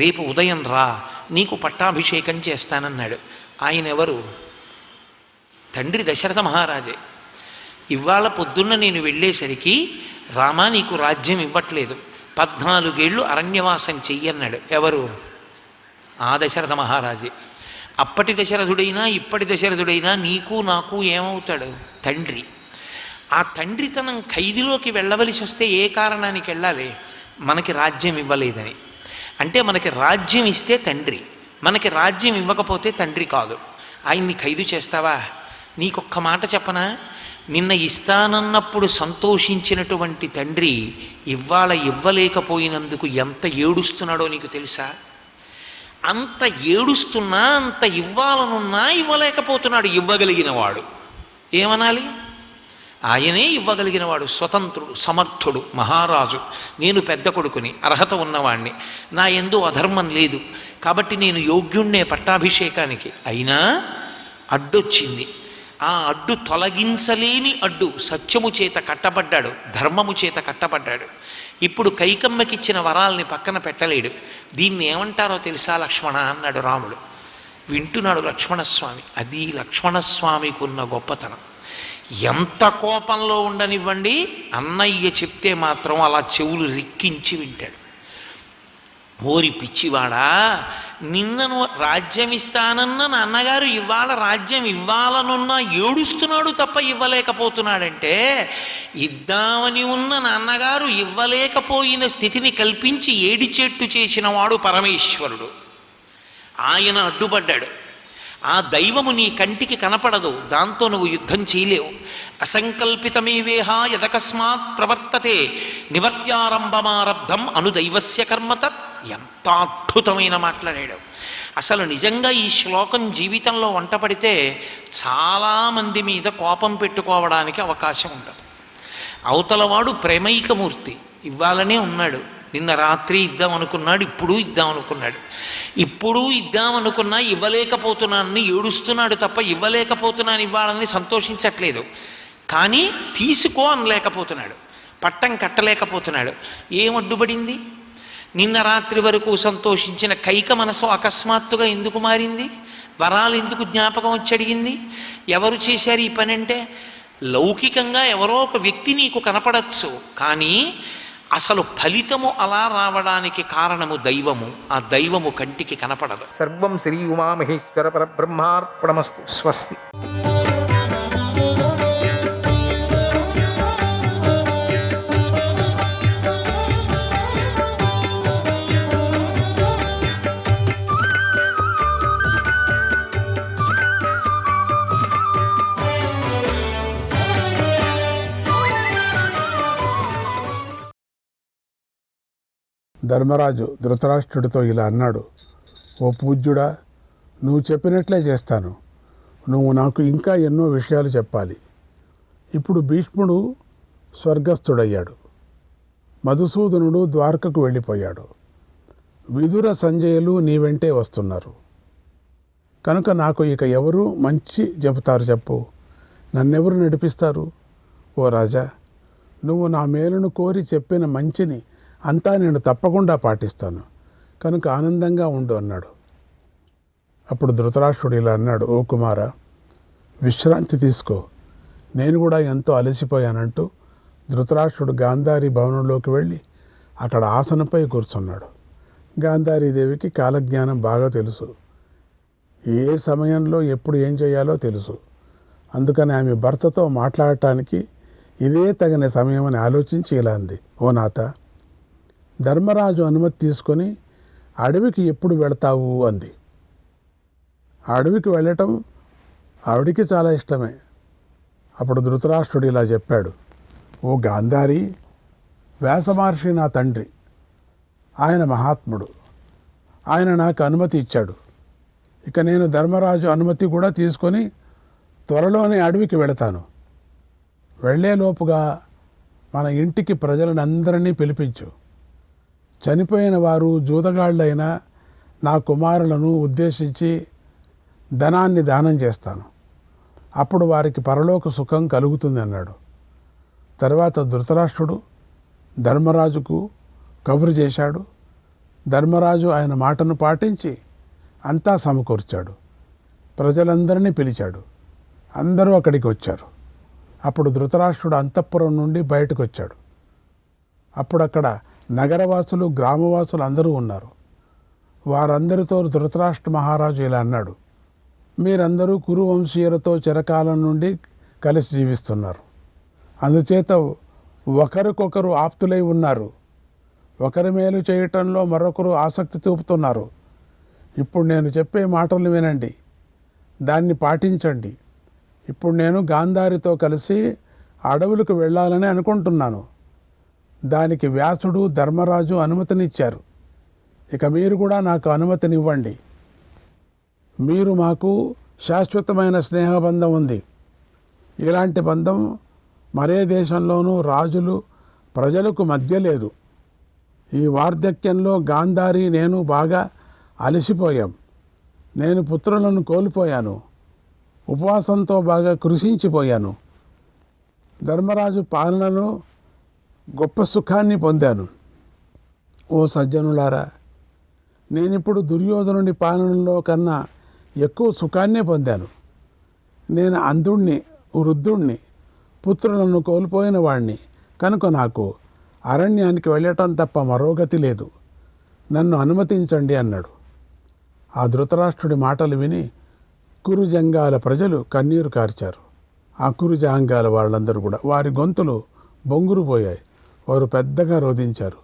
[SPEAKER 7] రేపు ఉదయం రా, నీకు పట్టాభిషేకం చేస్తానన్నాడు. ఆయన ఎవరు? తండ్రి దశరథ మహారాజే. ఇవాళ పొద్దున్న నేను వెళ్ళేసరికి రామా నీకు రాజ్యం ఇవ్వట్లేదు, 14 ఏళ్ళు అరణ్యవాసం చెయ్యన్నాడు. ఎవరు? ఆ దశరథ మహారాజే. అప్పటి దశరథుడైనా ఇప్పటి దశరథుడైనా నీకు నాకు ఏమవుతాడు? తండ్రి. ఆ తండ్రితనం ఖైదులోకి వెళ్ళవలసి వస్తే ఏ కారణానికి వెళ్ళాలి? మనకి రాజ్యం ఇవ్వలేదని. అంటే మనకి రాజ్యం ఇస్తే తండ్రి, మనకి రాజ్యం ఇవ్వకపోతే తండ్రి కాదు. ఆయన్ని ఖైదు చేస్తావా? నీకొక్క మాట చెప్పనా, నిన్న ఇస్తానన్నప్పుడు సంతోషించినటువంటి తండ్రి ఇవాళ ఇవ్వలేకపోయినందుకు ఎంత ఏడుస్తున్నాడో నీకు తెలుసా? అంత ఏడుస్తున్నా, అంత ఇవ్వాలనున్నా ఇవ్వలేకపోతున్నాడు. ఇవ్వగలిగినవాడు ఏమనాలి? ఆయనే ఇవ్వగలిగినవాడు, స్వతంత్రుడు, సమర్థుడు, మహారాజు. నేను పెద్ద కొడుకుని, అర్హత ఉన్నవాణ్ణి, నా యందు అధర్మం లేదు, కాబట్టి నేను యోగ్యుణ్ణే పట్టాభిషేకానికి. అయినా అడ్డొచ్చింది. ఆ అడ్డు తొలగించలేని అడ్డు. సత్యము చేత కట్టబడ్డాడు, ధర్మము చేత కట్టబడ్డాడు. ఇప్పుడు కైకమ్మకిచ్చిన వరాల్ని పక్కన పెట్టలేడు. దీన్ని ఏమంటారో తెలుసా లక్ష్మణ అన్నాడు రాముడు. వింటున్నాడు లక్ష్మణస్వామి. అది లక్ష్మణస్వామికి ఉన్న గొప్పతనం. ఎంత కోపంలో ఉండనివ్వండి, అన్నయ్య చెప్తే మాత్రం అలా చెవులు రిక్కించి వింటాడు. ఓరి పిచ్చివాడా, నిన్నను రాజ్యం ఇస్తానన్న నాన్నగారు ఇవాళ రాజ్యం ఇవ్వాలనున్నా ఏడుస్తున్నాడు తప్ప ఇవ్వలేకపోతున్నాడంటే, ఇద్దామని ఉన్న నాన్నగారు ఇవ్వలేకపోయిన స్థితిని కల్పించి ఏడిచేట్టు చేసిన వాడు పరమేశ్వరుడు. ఆయన అడ్డుపడ్డాడు. ఆ దైవము నీ కంటికి కనపడదు, దాంతో నువ్వు యుద్ధం చేయలేవు. అసంకల్పితమేవేహ యదకస్మాత్ ప్రవర్తతే నివర్త్యారంభమారబ్ధం అనుదైవస్య కర్మతత్. ఎంత అద్భుతమైన మాట్లాడాడు. అసలు నిజంగా ఈ శ్లోకం జీవితంలో వంటపడితే చాలామంది మీద కోపం పెట్టుకోవడానికి అవకాశం ఉండదు. అవతలవాడు ప్రేమైకమూర్తి, ఇవ్వాలనే ఉన్నాడు. నిన్న రాత్రి ఇద్దామనుకున్నాడు, ఇప్పుడు ఇద్దామనుకున్నాడు. ఇప్పుడు ఇద్దామనుకున్నా ఇవ్వలేకపోతున్నానని ఏడుస్తున్నాడు తప్ప ఇవ్వలేకపోతున్నాను ఇవ్వాలని సంతోషించట్లేదు. కానీ తీసుకో అనలేకపోతున్నాడు, పట్టం కట్టలేకపోతున్నాడు. ఏం అడ్డుపడింది? నిన్న రాత్రి వరకు సంతోషించిన కైక మనసు అకస్మాత్తుగా ఎందుకు మారింది? వరాలు ఎందుకు జ్ఞాపకం వచ్చి అడిగింది? ఎవరు చేశారు ఈ పని అంటే? లౌకికంగా ఎవరో ఒక వ్యక్తి నీకు కనపడచ్చు, కానీ అసలు ఫలితము అలా రావడానికి కారణము దైవము. ఆ దైవము కంటికి కనపడదు.
[SPEAKER 8] సర్వం శ్రీ ఉమామహేశ్వర పరబ్రహ్మార్పణమస్తు. స్వస్తి.
[SPEAKER 9] ధర్మరాజు ధృతరాష్ట్రుడితో ఇలా అన్నాడు, ఓ పూజ్యుడా, నువ్వు చెప్పినట్లే చేస్తాను. నువ్వు నాకు ఇంకా ఎన్నో విషయాలు చెప్పాలి. ఇప్పుడు భీష్ముడు స్వర్గస్థుడయ్యాడు. మధుసూదనుడు ద్వారకకు వెళ్ళిపోయాడు. విదుర సంజయులు నీ వెంటే వస్తున్నారు. కనుక నాకు ఇక ఎవరు మంచి చెబుతారు చెప్పు? నన్నెవరు నడిపిస్తారు? ఓ రాజా, నువ్వు నా మేలును కోరి చెప్పిన మంచిని అంతా నేను తప్పకుండా పాటిస్తాను. కనుక ఆనందంగా ఉండు అన్నాడు. అప్పుడు ధృతరాష్ట్రుడు ఇలా అన్నాడు, ఓ కుమార, విశ్రాంతి తీసుకో, నేను కూడా ఎంతో అలసిపోయానంటూ ధృతరాష్ట్రుడు గాంధారి భవనంలోకి వెళ్ళి అక్కడ ఆసనంపై కూర్చున్నాడు. గాంధారీదేవికి కాలజ్ఞానం బాగా తెలుసు. ఏ సమయంలో ఎప్పుడు ఏం చేయాలో తెలుసు. అందుకని ఆమె భర్తతో మాట్లాడటానికి ఇదే తగిన సమయం అని ఆలోచించి ఇలా అంది, ఓ నాథ, ధర్మరాజు అనుమతి తీసుకొని అడవికి ఎప్పుడు వెళతావు అంది. అడవికి వెళ్ళటం ఆవిడికి చాలా ఇష్టమే. అప్పుడు ధృతరాష్ట్రుడు ఇలా చెప్పాడు, ఓ గాంధారి, వ్యాసమహర్షి నా తండ్రి. ఆయన మహాత్ముడు. ఆయన నాకు అనుమతి ఇచ్చాడు. ఇక నేను ధర్మరాజు అనుమతి కూడా తీసుకొని త్వరలోనే అడవికి వెళతాను. వెళ్ళేలోపుగా మన ఇంటికి ప్రజలనందరినీ పిలిపించు. చనిపోయిన వారు జూదగాళ్ళైన నా కుమారులను ఉద్దేశించి ధనాన్ని దానం చేస్తాను. అప్పుడు వారికి పరలోక సుఖం కలుగుతుంది అన్నాడు. తర్వాత ధృతరాష్ట్రుడు ధర్మరాజుకు కబురు చేశాడు. ధర్మరాజు ఆయన మాటను పాటించి అంతా సమకూర్చాడు. ప్రజలందరినీ పిలిచాడు. అందరూ అక్కడికి వచ్చారు. అప్పుడు ధృతరాష్ట్రుడు అంతఃపురం నుండి బయటకు వచ్చాడు. అప్పుడు అక్కడ నగరవాసులు, గ్రామవాసులు అందరూ ఉన్నారు. వారందరితో ధృతరాష్ట్ర మహారాజు ఇలా అన్నాడు, మీరందరూ కురువంశీయులతో చిరకాలం నుండి కలిసి జీవిస్తున్నారు. అందుచేత ఒకరికొకరు ఆప్తులై ఉన్నారు. ఒకరి మేలు చేయటంలో మరొకరు ఆసక్తి చూపుతున్నారు. ఇప్పుడు నేను చెప్పే మాటలు వినండి, దాన్ని పాటించండి. ఇప్పుడు నేను గాంధారితో కలిసి అడవులకు వెళ్ళాలని అనుకుంటున్నాను. దానికి వ్యాసుడు, ధర్మరాజు అనుమతినిచ్చారు. ఇక మీరు కూడా నాకు అనుమతినివ్వండి. మీరు మాకు శాశ్వతమైన స్నేహబంధం ఉంది. ఇలాంటి బంధం మరే దేశంలోనూ రాజులు, ప్రజలకు మధ్య లేదు. ఈ వార్ధక్యంలో గాంధారి నేను బాగా అలసిపోయాం. నేను పుత్రులను కోల్పోయాను. ఉపవాసంతో బాగా కృషించిపోయాను. ధర్మరాజు పాలనలో గొప్ప సుఖాన్ని పొందాను. ఓ సజ్జనులారా, నేనిప్పుడు దుర్యోధనుడి పాలనలో కన్నా ఎక్కువ సుఖాన్నే పొందాను. నేను అంధుణ్ణి, వృద్ధుణ్ణి, పుత్రులను కోల్పోయిన వాణ్ణి. కనుక నాకు అరణ్యానికి వెళ్ళటం తప్ప మరో గతి లేదు. నన్ను అనుమతించండి అన్నాడు. ఆ ధృతరాష్ట్రుడి మాటలు విని కురుజంగాల ప్రజలు కన్నీరు కార్చారు. ఆ కురుజాంగాల వాళ్ళందరూ కూడా వారి గొంతులు బొంగురుపోయాయి. వారు పెద్దగా రోధించారు.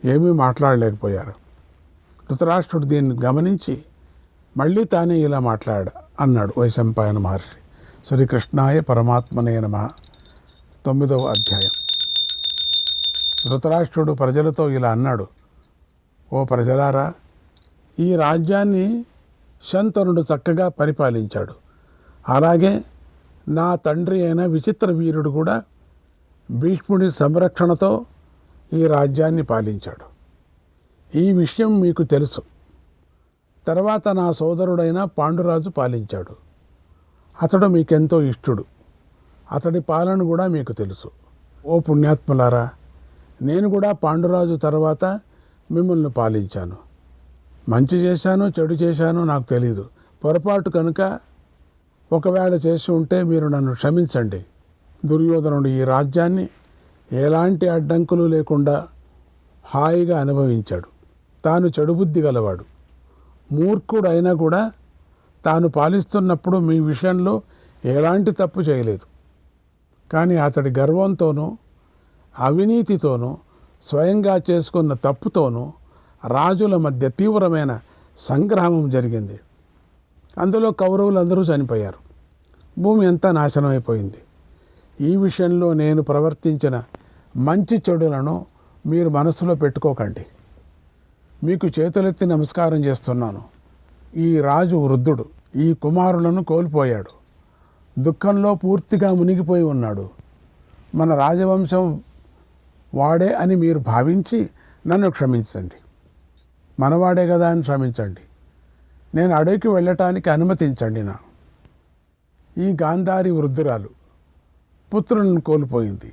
[SPEAKER 9] ఏమీ మాట్లాడలేకపోయారు. ధృతరాష్ట్రుడు దీన్ని గమనించి మళ్ళీ తానే ఇలా అన్నాడు వైశంపాయన మహర్షి. శ్రీకృష్ణాయ పరమాత్మనే నమః. 9వ అధ్యాయం. ధృతరాష్ట్రుడు ప్రజలతో ఇలా అన్నాడు, ఓ ప్రజలారా, ఈ రాజ్యాన్ని శంతనుడు చక్కగా పరిపాలించాడు. అలాగే నా తండ్రి అయిన విచిత్ర వీరుడు కూడా భీష్ముడి సంరక్షణతో ఈ రాజ్యాన్ని పాలించాడు. ఈ విషయం మీకు తెలుసు. తర్వాత నా సోదరుడైన పాండురాజు పాలించాడు. అతడు మీకెంతో ఇష్టుడు. అతడి పాలన కూడా మీకు తెలుసు. ఓ పుణ్యాత్ములారా, నేను కూడా పాండురాజు తర్వాత మిమ్మల్ని పాలించాను. మంచి చేశానో చెడు చేశానో నాకు తెలీదు. పొరపాటు కనుక ఒకవేళ చేసి ఉంటే మీరు నన్ను క్షమించండి. దుర్యోధనుడు ఈ రాజ్యాన్ని ఎలాంటి అడ్డంకులు లేకుండా హాయిగా అనుభవించాడు. తాను చెడుబుద్ధి గలవాడు, మూర్ఖుడు అయినా కూడా తాను పాలిస్తున్నప్పుడు మీ విషయంలో ఎలాంటి తప్పు చేయలేదు. కానీ అతడి గర్వంతోనూ అవినీతితోనూ స్వయంగా చేసుకున్న తప్పుతోనూ రాజుల మధ్య తీవ్రమైన సంగ్రామం జరిగింది. అందులో కౌరవులందరూ చనిపోయారు. భూమి అంతా నాశనం అయిపోయింది. ఈ విషయంలో నేను ప్రవర్తించిన మంచి చెడులను మీరు మనసులో పెట్టుకోకండి. మీకు చేతులెత్తి నమస్కారం చేస్తున్నాను. ఈ రాజు వృద్ధుడు, ఈ కుమారులను కోల్పోయాడు, దుఃఖంలో పూర్తిగా మునిగిపోయి ఉన్నాడు. మన రాజవంశం వాడే అని మీరు భావించి నన్ను క్షమించండి. మనవాడే కదా అని క్షమించండి. నేను అడవికి వెళ్ళటానికి అనుమతించండి. ఈ గాంధారి వృద్ధురాలు పుత్రులను కోల్పోయింది.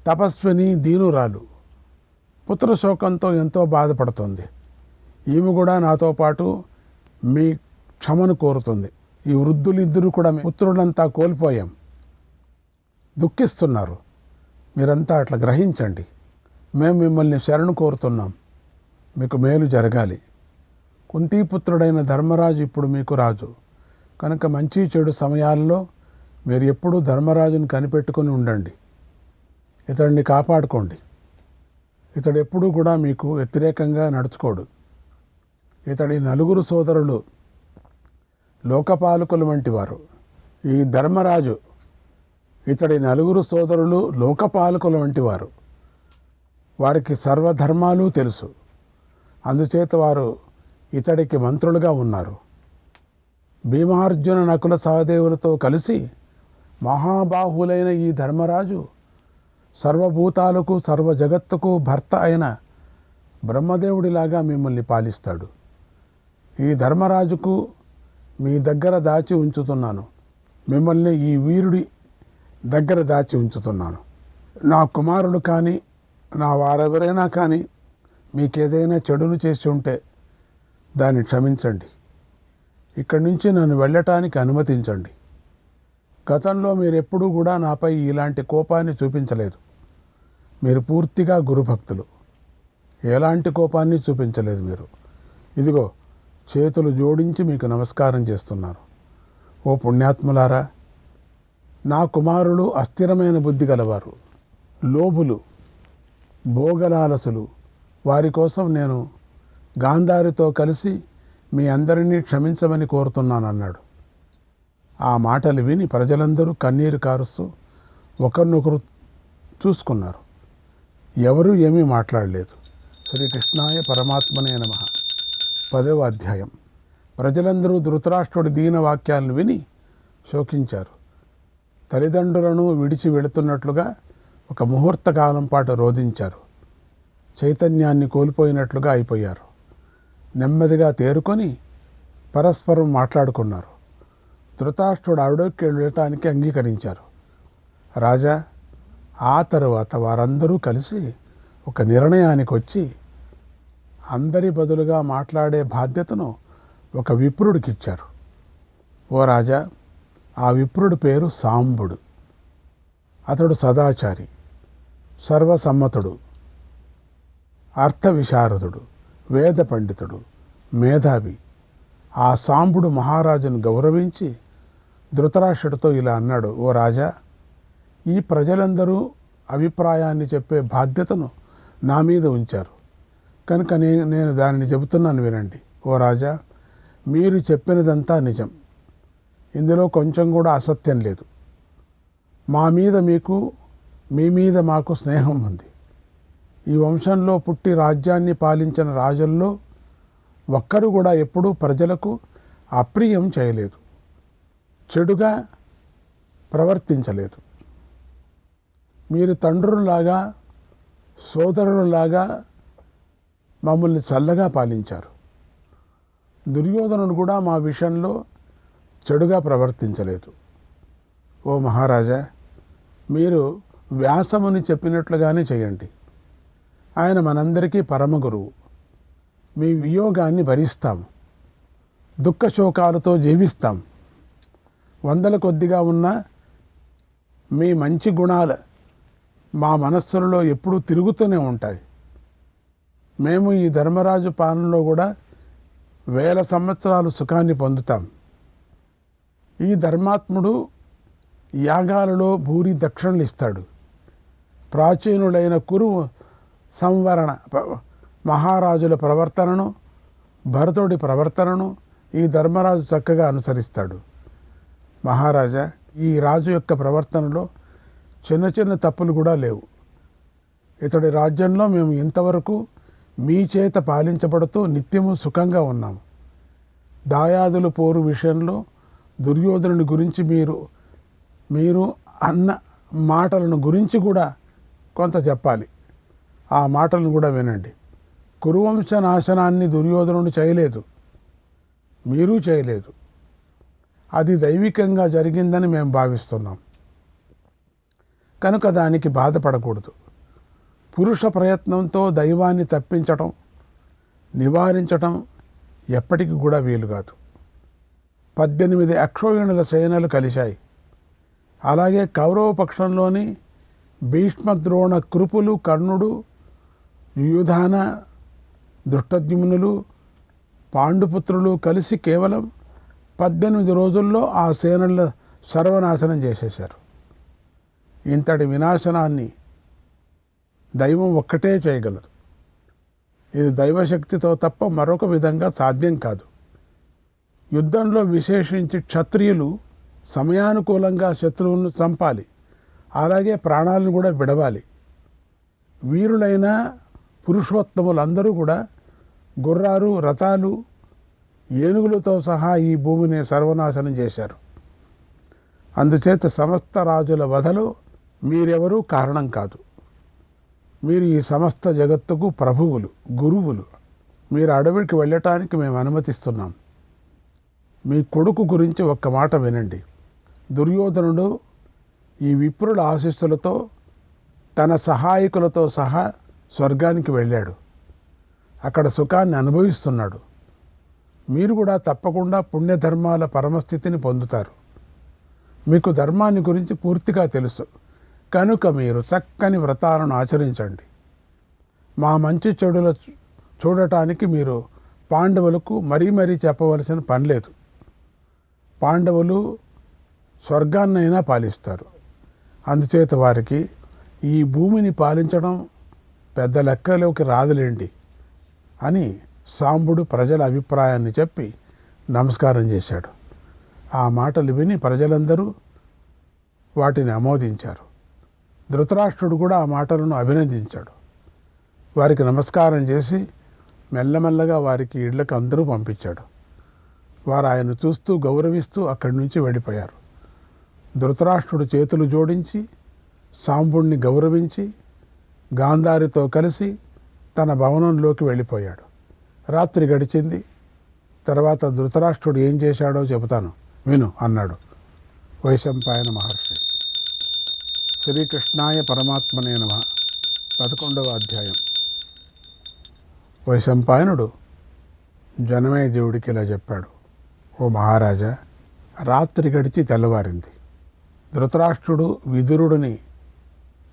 [SPEAKER 9] తపస్విని దీనురాలు పుత్రశోకంతో ఎంతో బాధపడుతుంది. ఈమె కూడా నాతో పాటు మీ క్షమను కోరుతుంది. ఈ వృద్ధులిద్దరూ కూడా పుత్రులంతా కోల్పోయాం, దుఃఖిస్తున్నారు. మీరంతా అట్లా గ్రహించండి. మేము మిమ్మల్ని శరణు కోరుతున్నాం, మీకు మేలు జరగాలి. కుంతీపుత్రుడైన ధర్మరాజు ఇప్పుడు మీకు రాజు కనుక మంచి చెడు సమయాల్లో మీరు ఎప్పుడూ ధర్మరాజును కనిపెట్టుకొని ఉండండి. ఇతడిని కాపాడుకోండి. ఇతడు ఎప్పుడూ కూడా మీకు వ్యతిరేకంగా నడుచుకోడు. ఇతడి నలుగురు సోదరులు లోకపాలకులు వంటి వారు. ఈ ధర్మరాజు ఇతడి నలుగురు సోదరులు లోకపాలకుల వంటి వారు. వారికి సర్వధర్మాలు తెలుసు. అందుచేత వారు ఇతడికి మంత్రులుగా ఉన్నారు. భీమార్జున నకుల సహదేవులతో కలిసి మహాబాహులైన ఈ ధర్మరాజు సర్వభూతాలకు సర్వ జగత్తుకు భర్త అయిన బ్రహ్మదేవుడిలాగా మిమ్మల్ని పాలిస్తాడు. ఈ ధర్మరాజుకు మీ దగ్గర దాచి ఉంచుతున్నాను, మిమ్మల్ని ఈ వీరుడి దగ్గర దాచి ఉంచుతున్నాను. నా కుమారుడు కానీ నా వారెవరైనా కానీ మీకేదైనా చెడును చేసి ఉంటే దాన్ని క్షమించండి. ఇక్కడి నుంచి నన్ను వెళ్ళటానికి అనుమతించండి. గతంలో మీరెప్పుడూ కూడా నాపై ఇలాంటి కోపాన్ని చూపించలేదు. మీరు పూర్తిగా గురుభక్తులు, ఎలాంటి కోపాన్ని చూపించలేదు మీరు. ఇదిగో చేతులు జోడించి మీకు నమస్కారం చేస్తున్నాను. ఓ పుణ్యాత్ములారా, నా కుమారులు అస్థిరమైన బుద్ధి గలవారు, లోభులు, భోగలాలసులు. వారి కోసం నేను గాంధారితో కలిసి మీ అందరినీ క్షమించమని కోరుతున్నానన్నాడు. ఆ మాటలు విని ప్రజలందరూ కన్నీరు కారుస్తూ ఒకరినొకరు చూసుకున్నారు. ఎవరూ ఏమీ మాట్లాడలేదు. శ్రీకృష్ణాయ పరమాత్మనే నమః. 10వ అధ్యాయం. ప్రజలందరూ ధృతరాష్ట్రుడి దీన వాక్యాలను విని శోకించారు. తల్లిదండ్రులను విడిచి వెళుతున్నట్లుగా ఒక ముహూర్త కాలం పాటు రోధించారు. చైతన్యాన్ని కోల్పోయినట్లుగా అయిపోయారు. నెమ్మదిగా తేరుకొని పరస్పరం మాట్లాడుకున్నారు. ధృతరాష్ట్రుడు అడవికి వెళ్ళటానికి అంగీకరించారు. రాజా, ఆ తరువాత వారందరూ కలిసి ఒక నిర్ణయానికి వచ్చి అందరి బదులుగా మాట్లాడే బాధ్యతను ఒక విప్రుడికి ఇచ్చారు. ఓ రాజా, ఆ విప్రుడి పేరు సాంబుడు. అతడు సదాచారి, సర్వసమ్మతుడు, అర్థ విశారదుడు, వేద పండితుడు, మేధావి. ఆ సాంబుడు మహారాజును గౌరవించి ధృతరాష్ట్రుడితో ఇలా అన్నాడు. ఓ రాజా, ఈ ప్రజలందరూ అభిప్రాయాన్ని చెప్పే బాధ్యతను నా మీద ఉంచారు కనుక నేను దానిని చెబుతున్నాను వినండి. ఓ రాజా, మీరు చెప్పినదంతా నిజం, ఇందులో కొంచెం కూడా అసత్యం లేదు. మా మీద మీకు, మీ మీద మాకు స్నేహం ఉంది. ఈ వంశంలో పుట్టి రాజ్యాన్ని పాలించిన రాజుల్లో ఒక్కరు కూడా ఎప్పుడూ ప్రజలకు అప్రియం చేయలేదు, చెడుగా ప్రవర్తించలేదు. మీరు తండ్రులాగా సోదరులాగా మమ్మల్ని చల్లగా పాలించారు. దుర్యోధనుడు కూడా మా విషయంలో చెడుగా ప్రవర్తించలేదు. ఓ మహారాజా, మీరు వ్యాసముని చెప్పినట్లుగానే చేయండి. ఆయన మనందరికీ పరమ గురువు. మీ వియోగాన్ని భరిస్తాము, దుఃఖశోకాలతో జీవిస్తాం. వందల కొద్దిగా ఉన్న మీ మంచి గుణాలు మా మనస్సులలో ఎప్పుడూ తిరుగుతూనే ఉంటాయి. మేము ఈ ధర్మరాజు పాలనలో కూడా 1000 సంవత్సరాలు సుఖాన్ని పొందుతాం. ఈ ధర్మాత్ముడు యాగాలలో భూరి దక్షిణలు ఇస్తాడు. ప్రాచీనులైన కురు సంవరణ మహారాజుల ప్రవర్తనను, భరతుడి ప్రవర్తనను ఈ ధర్మరాజు చక్కగా అనుసరిస్తాడు. మహారాజా, ఈ రాజు యొక్క ప్రవర్తనలో చిన్న చిన్న తప్పులు కూడా లేవు. ఇతడి రాజ్యంలో మేము ఇంతవరకు మీ చేత పాలించబడుతూ నిత్యము సుఖంగా ఉన్నాము. దాయాదుల పోరు విషయంలో దుర్యోధనుని గురించి మీరు అన్న మాటలను గురించి కూడా కొంత చెప్పాలి. ఆ మాటలను కూడా వినండి. కురువంశ నాశనాన్ని దుర్యోధనుడు చేయలేదు, మీరు చేయలేదు. అది దైవికంగా జరిగిందని మేము భావిస్తున్నాం. కనుక దానికి బాధపడకూడదు. పురుష ప్రయత్నంతో దైవాన్ని తప్పించటం, నివారించటం ఎప్పటికి కూడా వీలు కాదు. 18 అక్షోహిణుల సేనలు కలిశాయి. అలాగే కౌరవ పక్షంలోని భీష్మ, ద్రోణ, కృపులు, కర్ణుడు, యుయుధాన, దృష్టద్యుమ్నులు, పాండుపుత్రులు కలిసి కేవలం 18 రోజుల్లో ఆ సేనల సర్వనాశనం చేసేశారు. ఇంతటి వినాశనాన్ని దైవం ఒక్కటే చేయగలదు. ఇది దైవశక్తితో తప్ప మరొక విధంగా సాధ్యం కాదు. యుద్ధంలో విశేషించి క్షత్రియులు సమయానుకూలంగా శత్రువులను చంపాలి, అలాగే ప్రాణాలను కూడా విడవాలి. వీరులైన పురుషోత్తములందరూ కూడా గుర్రాలు, రథాలు, ఏనుగులతో సహా ఈ భూమిని సర్వనాశనం చేశారు. అందుచేత సమస్త రాజుల వధలో మీరెవరూ కారణం కాదు. మీరు ఈ సమస్త జగత్తుకు ప్రభువులు, గురువులు. మీరు అడవికి వెళ్ళటానికి మేము అనుమతిస్తున్నాం. మీ కొడుకు గురించి ఒక్క మాట వినండి. దుర్యోధనుడు ఈ విప్రుల ఆశీస్సులతో తన సహాయకులతో సహా స్వర్గానికి వెళ్ళాడు. అక్కడ సుఖాన్ని అనుభవిస్తున్నాడు. మీరు కూడా తప్పకుండా పుణ్యధర్మాల పరమస్థితిని పొందుతారు. మీకు ధర్మాన్ని గురించి పూర్తిగా తెలుసు కనుక మీరు చక్కని వ్రతాలను ఆచరించండి. మా మంచి చెడుల చూడటానికి మీరు పాండవులకు మరీ మరీ చెప్పవలసిన పని లేదు. పాండవులు స్వర్గాన్నైనా పాలిస్తారు. అందుచేత వారికి ఈ భూమిని పాలించడం పెద్ద లెక్కలోకి రాదులేండి అని సాంబుడు ప్రజల అభిప్రాయాన్ని చెప్పి నమస్కారం చేశాడు. ఆ మాటలు విని ప్రజలందరూ వాటిని ఆమోదించారు. ధృతరాష్ట్రుడు కూడా ఆ మాటలను అభినందించాడు. వారికి నమస్కారం చేసి మెల్లమెల్లగా వారికి ఇళ్లకు అందరూ పంపించాడు. వారు ఆయన చూస్తూ గౌరవిస్తూ అక్కడి నుంచి వెళ్ళిపోయారు. ధృతరాష్ట్రుడు చేతులు జోడించి సాంబుణ్ణి గౌరవించి గాంధారితో కలిసి తన భవనంలోకి వెళ్ళిపోయాడు. రాత్రి గడిచింది. తర్వాత ధృతరాష్ట్రుడు ఏం చేశాడో చెబుతాను విను అన్నాడు వైశంపాయన మహర్షి. శ్రీకృష్ణాయ పరమాత్మనే నమః. 11వ అధ్యాయం. వైశంపాయనుడు జనమేజయుడికి ఇలా చెప్పాడు. ఓ మహారాజా, రాత్రి గడిచి తెల్లవారింది. ధృతరాష్ట్రుడు విదురుడిని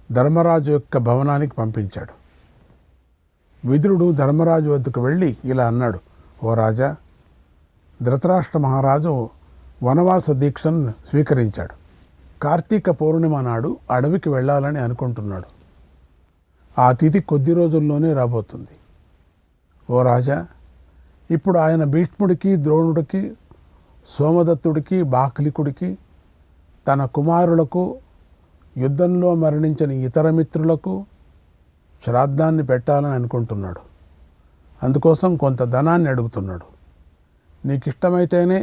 [SPEAKER 9] ధర్మరాజు యొక్క భవనానికి పంపించాడు. విదురుడు ధర్మరాజు వద్దకు వెళ్ళి ఇలా అన్నాడు. ఓ రాజా, ధృతరాష్ట్ర మహారాజు వనవాస దీక్షను స్వీకరించాడు. కార్తీక పౌర్ణిమ నాడు అడవికి వెళ్ళాలని అనుకుంటున్నాడు. ఆ తిథి కొద్ది రోజుల్లోనే రాబోతుంది. ఓ రాజా, ఇప్పుడు ఆయన భీష్ముడికి, ద్రోణుడికి, సోమదత్తుడికి, బాక్లికుడికి, తన కుమారులకు, యుద్ధంలో మరణించిన ఇతర మిత్రులకు శ్రాద్ధాన్ని పెట్టాలని అనుకుంటున్నాడు. అందుకోసం కొంత ధనాన్ని అడుగుతున్నాడు. నీకు ఇష్టమైతేనే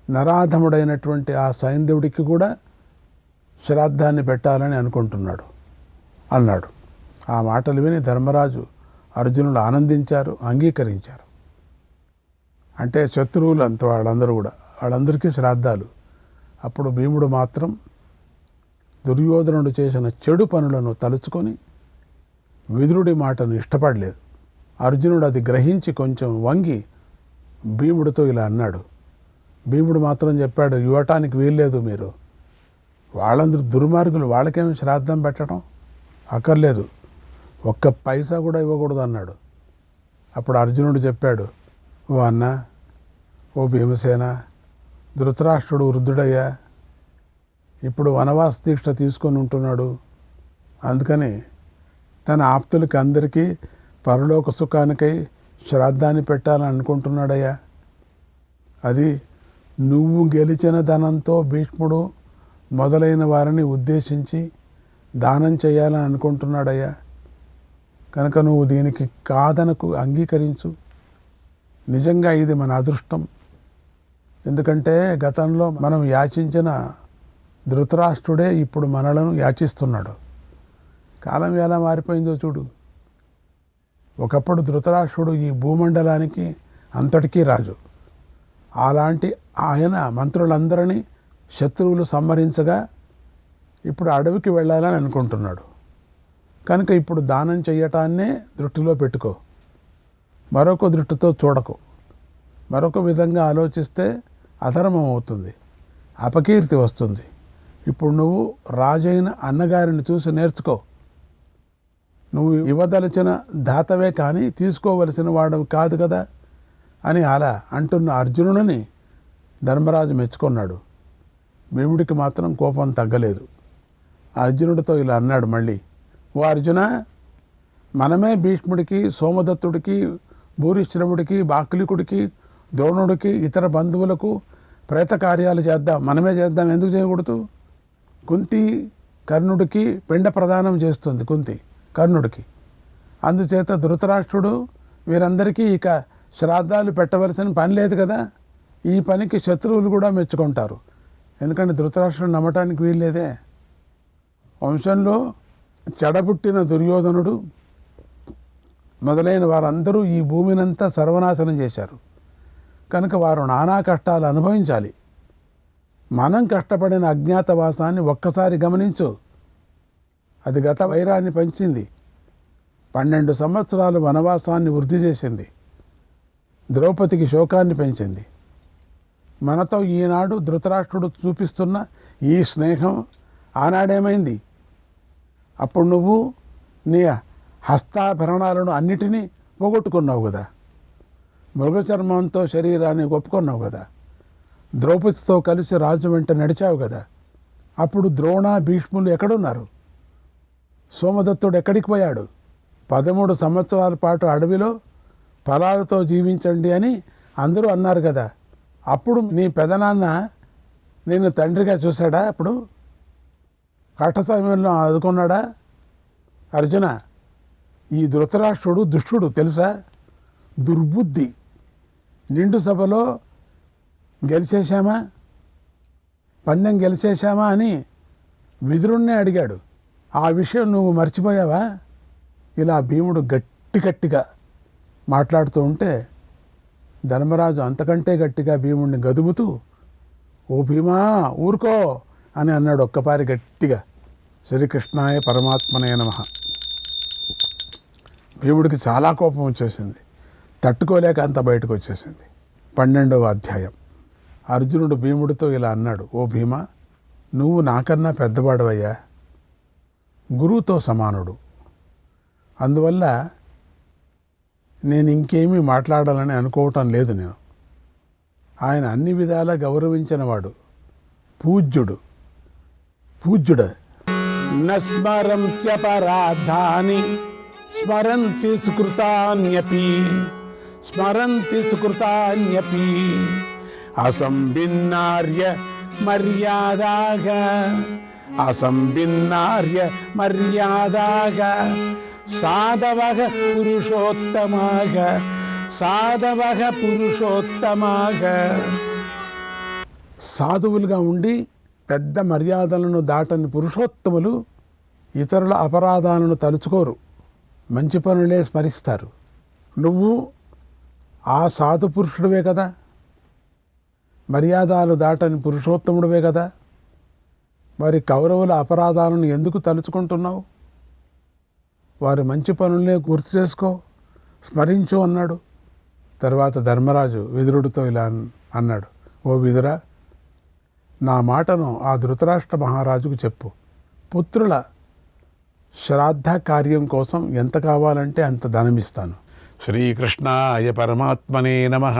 [SPEAKER 9] నరాధముడైనటువంటి ఆ సైంధవుడికి కూడా శ్రాద్ధాన్ని పెట్టాలని అనుకుంటున్నాడు అన్నాడు. ఆ మాటలు విని ధర్మరాజు, అర్జునుడు ఆనందించారు, అంగీకరించారు. అంటే శత్రువులు అంత వాళ్ళందరూ కూడా, వాళ్ళందరికీ శ్రాద్ధాలు. అప్పుడు భీముడు మాత్రం దుర్యోధనుడు చేసిన చెడు పనులను తలుచుకొని విదురుడి మాటను ఇష్టపడలేదు. అర్జునుడు అది గ్రహించి కొంచెం వంగి భీముడితో ఇలా అన్నాడు. భీముడు మాత్రం చెప్పాడు, ఇవ్వటానికి వీల్లేదు. మీరు వాళ్ళందరూ దుర్మార్గులు, వాళ్ళకేమి శ్రాద్ధం పెట్టడం అక్కర్లేదు, ఒక్క పైసా కూడా ఇవ్వకూడదు అన్నాడు. అప్పుడు అర్జునుడు చెప్పాడు, ఓ అన్న, ఓ భీమసేన, ధృతరాష్ట్రుడు వృద్ధుడయ్యా, ఇప్పుడు వనవాస దీక్ష తీసుకొని ఉంటున్నాడు. అందుకని తన ఆప్తులకి అందరికీ పరలోక సుఖానికై శ్రాద్ధాన్ని పెట్టాలని అనుకుంటున్నాడయ్యా. అది నువ్వు గెలిచిన ధనంతో భీష్ముడు మొదలైన వారిని ఉద్దేశించి దానం చేయాలని అనుకుంటున్నాడయ్యా. కనుక నువ్వు దీనికి కాదనకు, అంగీకరించు. నిజంగా ఇది మన అదృష్టం. ఎందుకంటే గతంలో మనం యాచించిన ధృతరాష్ట్రుడే ఇప్పుడు మనలను యాచిస్తున్నాడు. కాలం ఎలా మారిపోయిందో చూడు. ఒకప్పుడు ధృతరాష్ట్రుడు ఈ భూమండలానికి అంతటికీ రాజు. అలాంటి ఆయన మంత్రులందరినీ శత్రువులు సంహరించగా ఇప్పుడు అడవికి వెళ్ళాలని అనుకుంటున్నాడు. కనుక ఇప్పుడు దానం చేయటాన్నే దృష్టిలో పెట్టుకో. మరొక దృష్టితో చూడకు. మరొక విధంగా ఆలోచిస్తే అధర్మం అవుతుంది, అపకీర్తి వస్తుంది. ఇప్పుడు నువ్వు రాజైన అన్నగారిని చూసి నేర్చుకో. నువ్వు ఇవ్వదలిచిన దాతవే కానీ తీసుకోవలసిన వాడవి కాదు కదా అని అలా అంటున్న అర్జునుడిని ధర్మరాజు మెచ్చుకున్నాడు. భీముడికి మాత్రం కోపం తగ్గలేదు. అర్జునుడితో ఇలా అన్నాడు మళ్ళీ, ఓ అర్జున, మనమే భీష్ముడికి, సోమదత్తుడికి, భూరిశ్రవుడికి, బాక్లికుడికి, ద్రోణుడికి, ఇతర బంధువులకు ప్రేత కార్యాలు చేద్దాం. మనమే చేద్దాం, ఎందుకు చేయకూడదు? కుంతి కర్ణుడికి పిండ ప్రదానం చేస్తుంది, కుంతి కర్ణుడికి. అందుచేత ధృతరాష్ట్రుడు వీరందరికీ ఇక శ్రాద్ధాలు పెట్టవలసిన పని లేదు కదా. ఈ పనికి శత్రువులు కూడా మెచ్చుకుంటారు. ఎందుకంటే ధృతరాష్ట్రుడు నమ్మటానికి వీల్లేదే. వంశంలో చెడబుట్టిన దుర్యోధనుడు మొదలైన వారందరూ ఈ భూమినంతా సర్వనాశనం చేశారు. కనుక వారు నానా కష్టాలు అనుభవించాలి. మనం కష్టపడిన అజ్ఞాతవాసాన్ని ఒక్కసారి గమనించు. అది గత వైరాన్ని పెంచింది. 12 సంవత్సరాలు వనవాసాన్ని వృద్ధి చేసింది. ద్రౌపదికి శోకాన్ని పెంచింది. మనతో ఈనాడు ధృతరాష్ట్రుడు చూపిస్తున్న ఈ స్నేహం ఆనాడేమైంది? అప్పుడు నువ్వు నీ హస్తాభరణాలను అన్నిటినీ పోగొట్టుకున్నావు కదా. మృగచర్మంతో శరీరాన్ని ఒప్పుకున్నావు కదా. ద్రౌపదితో కలిసి రాజు వెంట నడిచావు కదా. అప్పుడు ద్రోణ, భీష్ములు ఎక్కడున్నారు? సోమదత్తుడు ఎక్కడికి పోయాడు? 13 సంవత్సరాల పాటు అడవిలో ఫలాలతో జీవించండి అని అందరూ అన్నారు కదా. అప్పుడు నీ పెదనాన్న నిన్ను తండ్రిగా చూశాడా? అప్పుడు కష్ట సమయంలో ఆదుకున్నాడా? అర్జున, ఈ ధృతరాష్ట్రుడు దుష్టుడు తెలుసా? దుర్బుద్ధి. నిండు సభలో గెలిచేశామా, పందెం గెలిచేశామా అని విదురుణ్ణే అడిగాడు. ఆ విషయం నువ్వు మర్చిపోయావా? ఇలా భీముడు గట్టిగా మాట్లాడుతూ ఉంటే ధర్మరాజు అంతకంటే గట్టిగా భీముడిని గదుముతూ, ఓ భీమా ఊరుకో అని అన్నాడు ఒక్కపారి గట్టిగా. శ్రీకృష్ణాయ పరమాత్మనే నమః. భీముడికి చాలా కోపం వచ్చేసింది. తట్టుకోలేక అంత బయటకు వచ్చేసింది. 12వ అధ్యాయం. అర్జునుడు భీముడితో ఇలా అన్నాడు, ఓ భీమా, నువ్వు నాకన్నా పెద్దవాడవయ్యా, గురువుతో సమానుడు. అందువల్ల నేను ఇంకేమీ మాట్లాడాలని అనుకోవటం లేదు. నేను ఆయన అన్ని విధాలా గౌరవించినవాడు, పూజ్యుడు. నస్మరంత్యపరాధాని స్మరంతి సుకృతాన్యపి అసంభిన్నార్య మర్యాదాగా సాధవః పురుషోత్తమాగా. సాధువులుగా ఉండి పెద్ద మర్యాదలను దాటని పురుషోత్తములు ఇతరుల అపరాధాలను తలుచుకోరు, మంచి పనులే స్మరిస్తారు. నువ్వు ఆ సాధు పురుషుడివే కదా, మర్యాదలు దాటని పురుషోత్తముడివే కదా. మరి కౌరవుల అపరాధాలను ఎందుకు తలుచుకుంటున్నావు? వారి మంచి పనులనే గుర్తు చేసుకో, స్మరించు అన్నాడు. తర్వాత ధర్మరాజు విదురుడితో ఇలా అన్నాడు, ఓ విదురా, నా మాటను ఆ ధృతరాష్ట్ర మహారాజుకు చెప్పు. పుత్రుల శ్రాద్ధ కార్యం కోసం ఎంత కావాలంటే అంత ధనమిస్తాను. శ్రీకృష్ణాయ పరమాత్మనే నమః.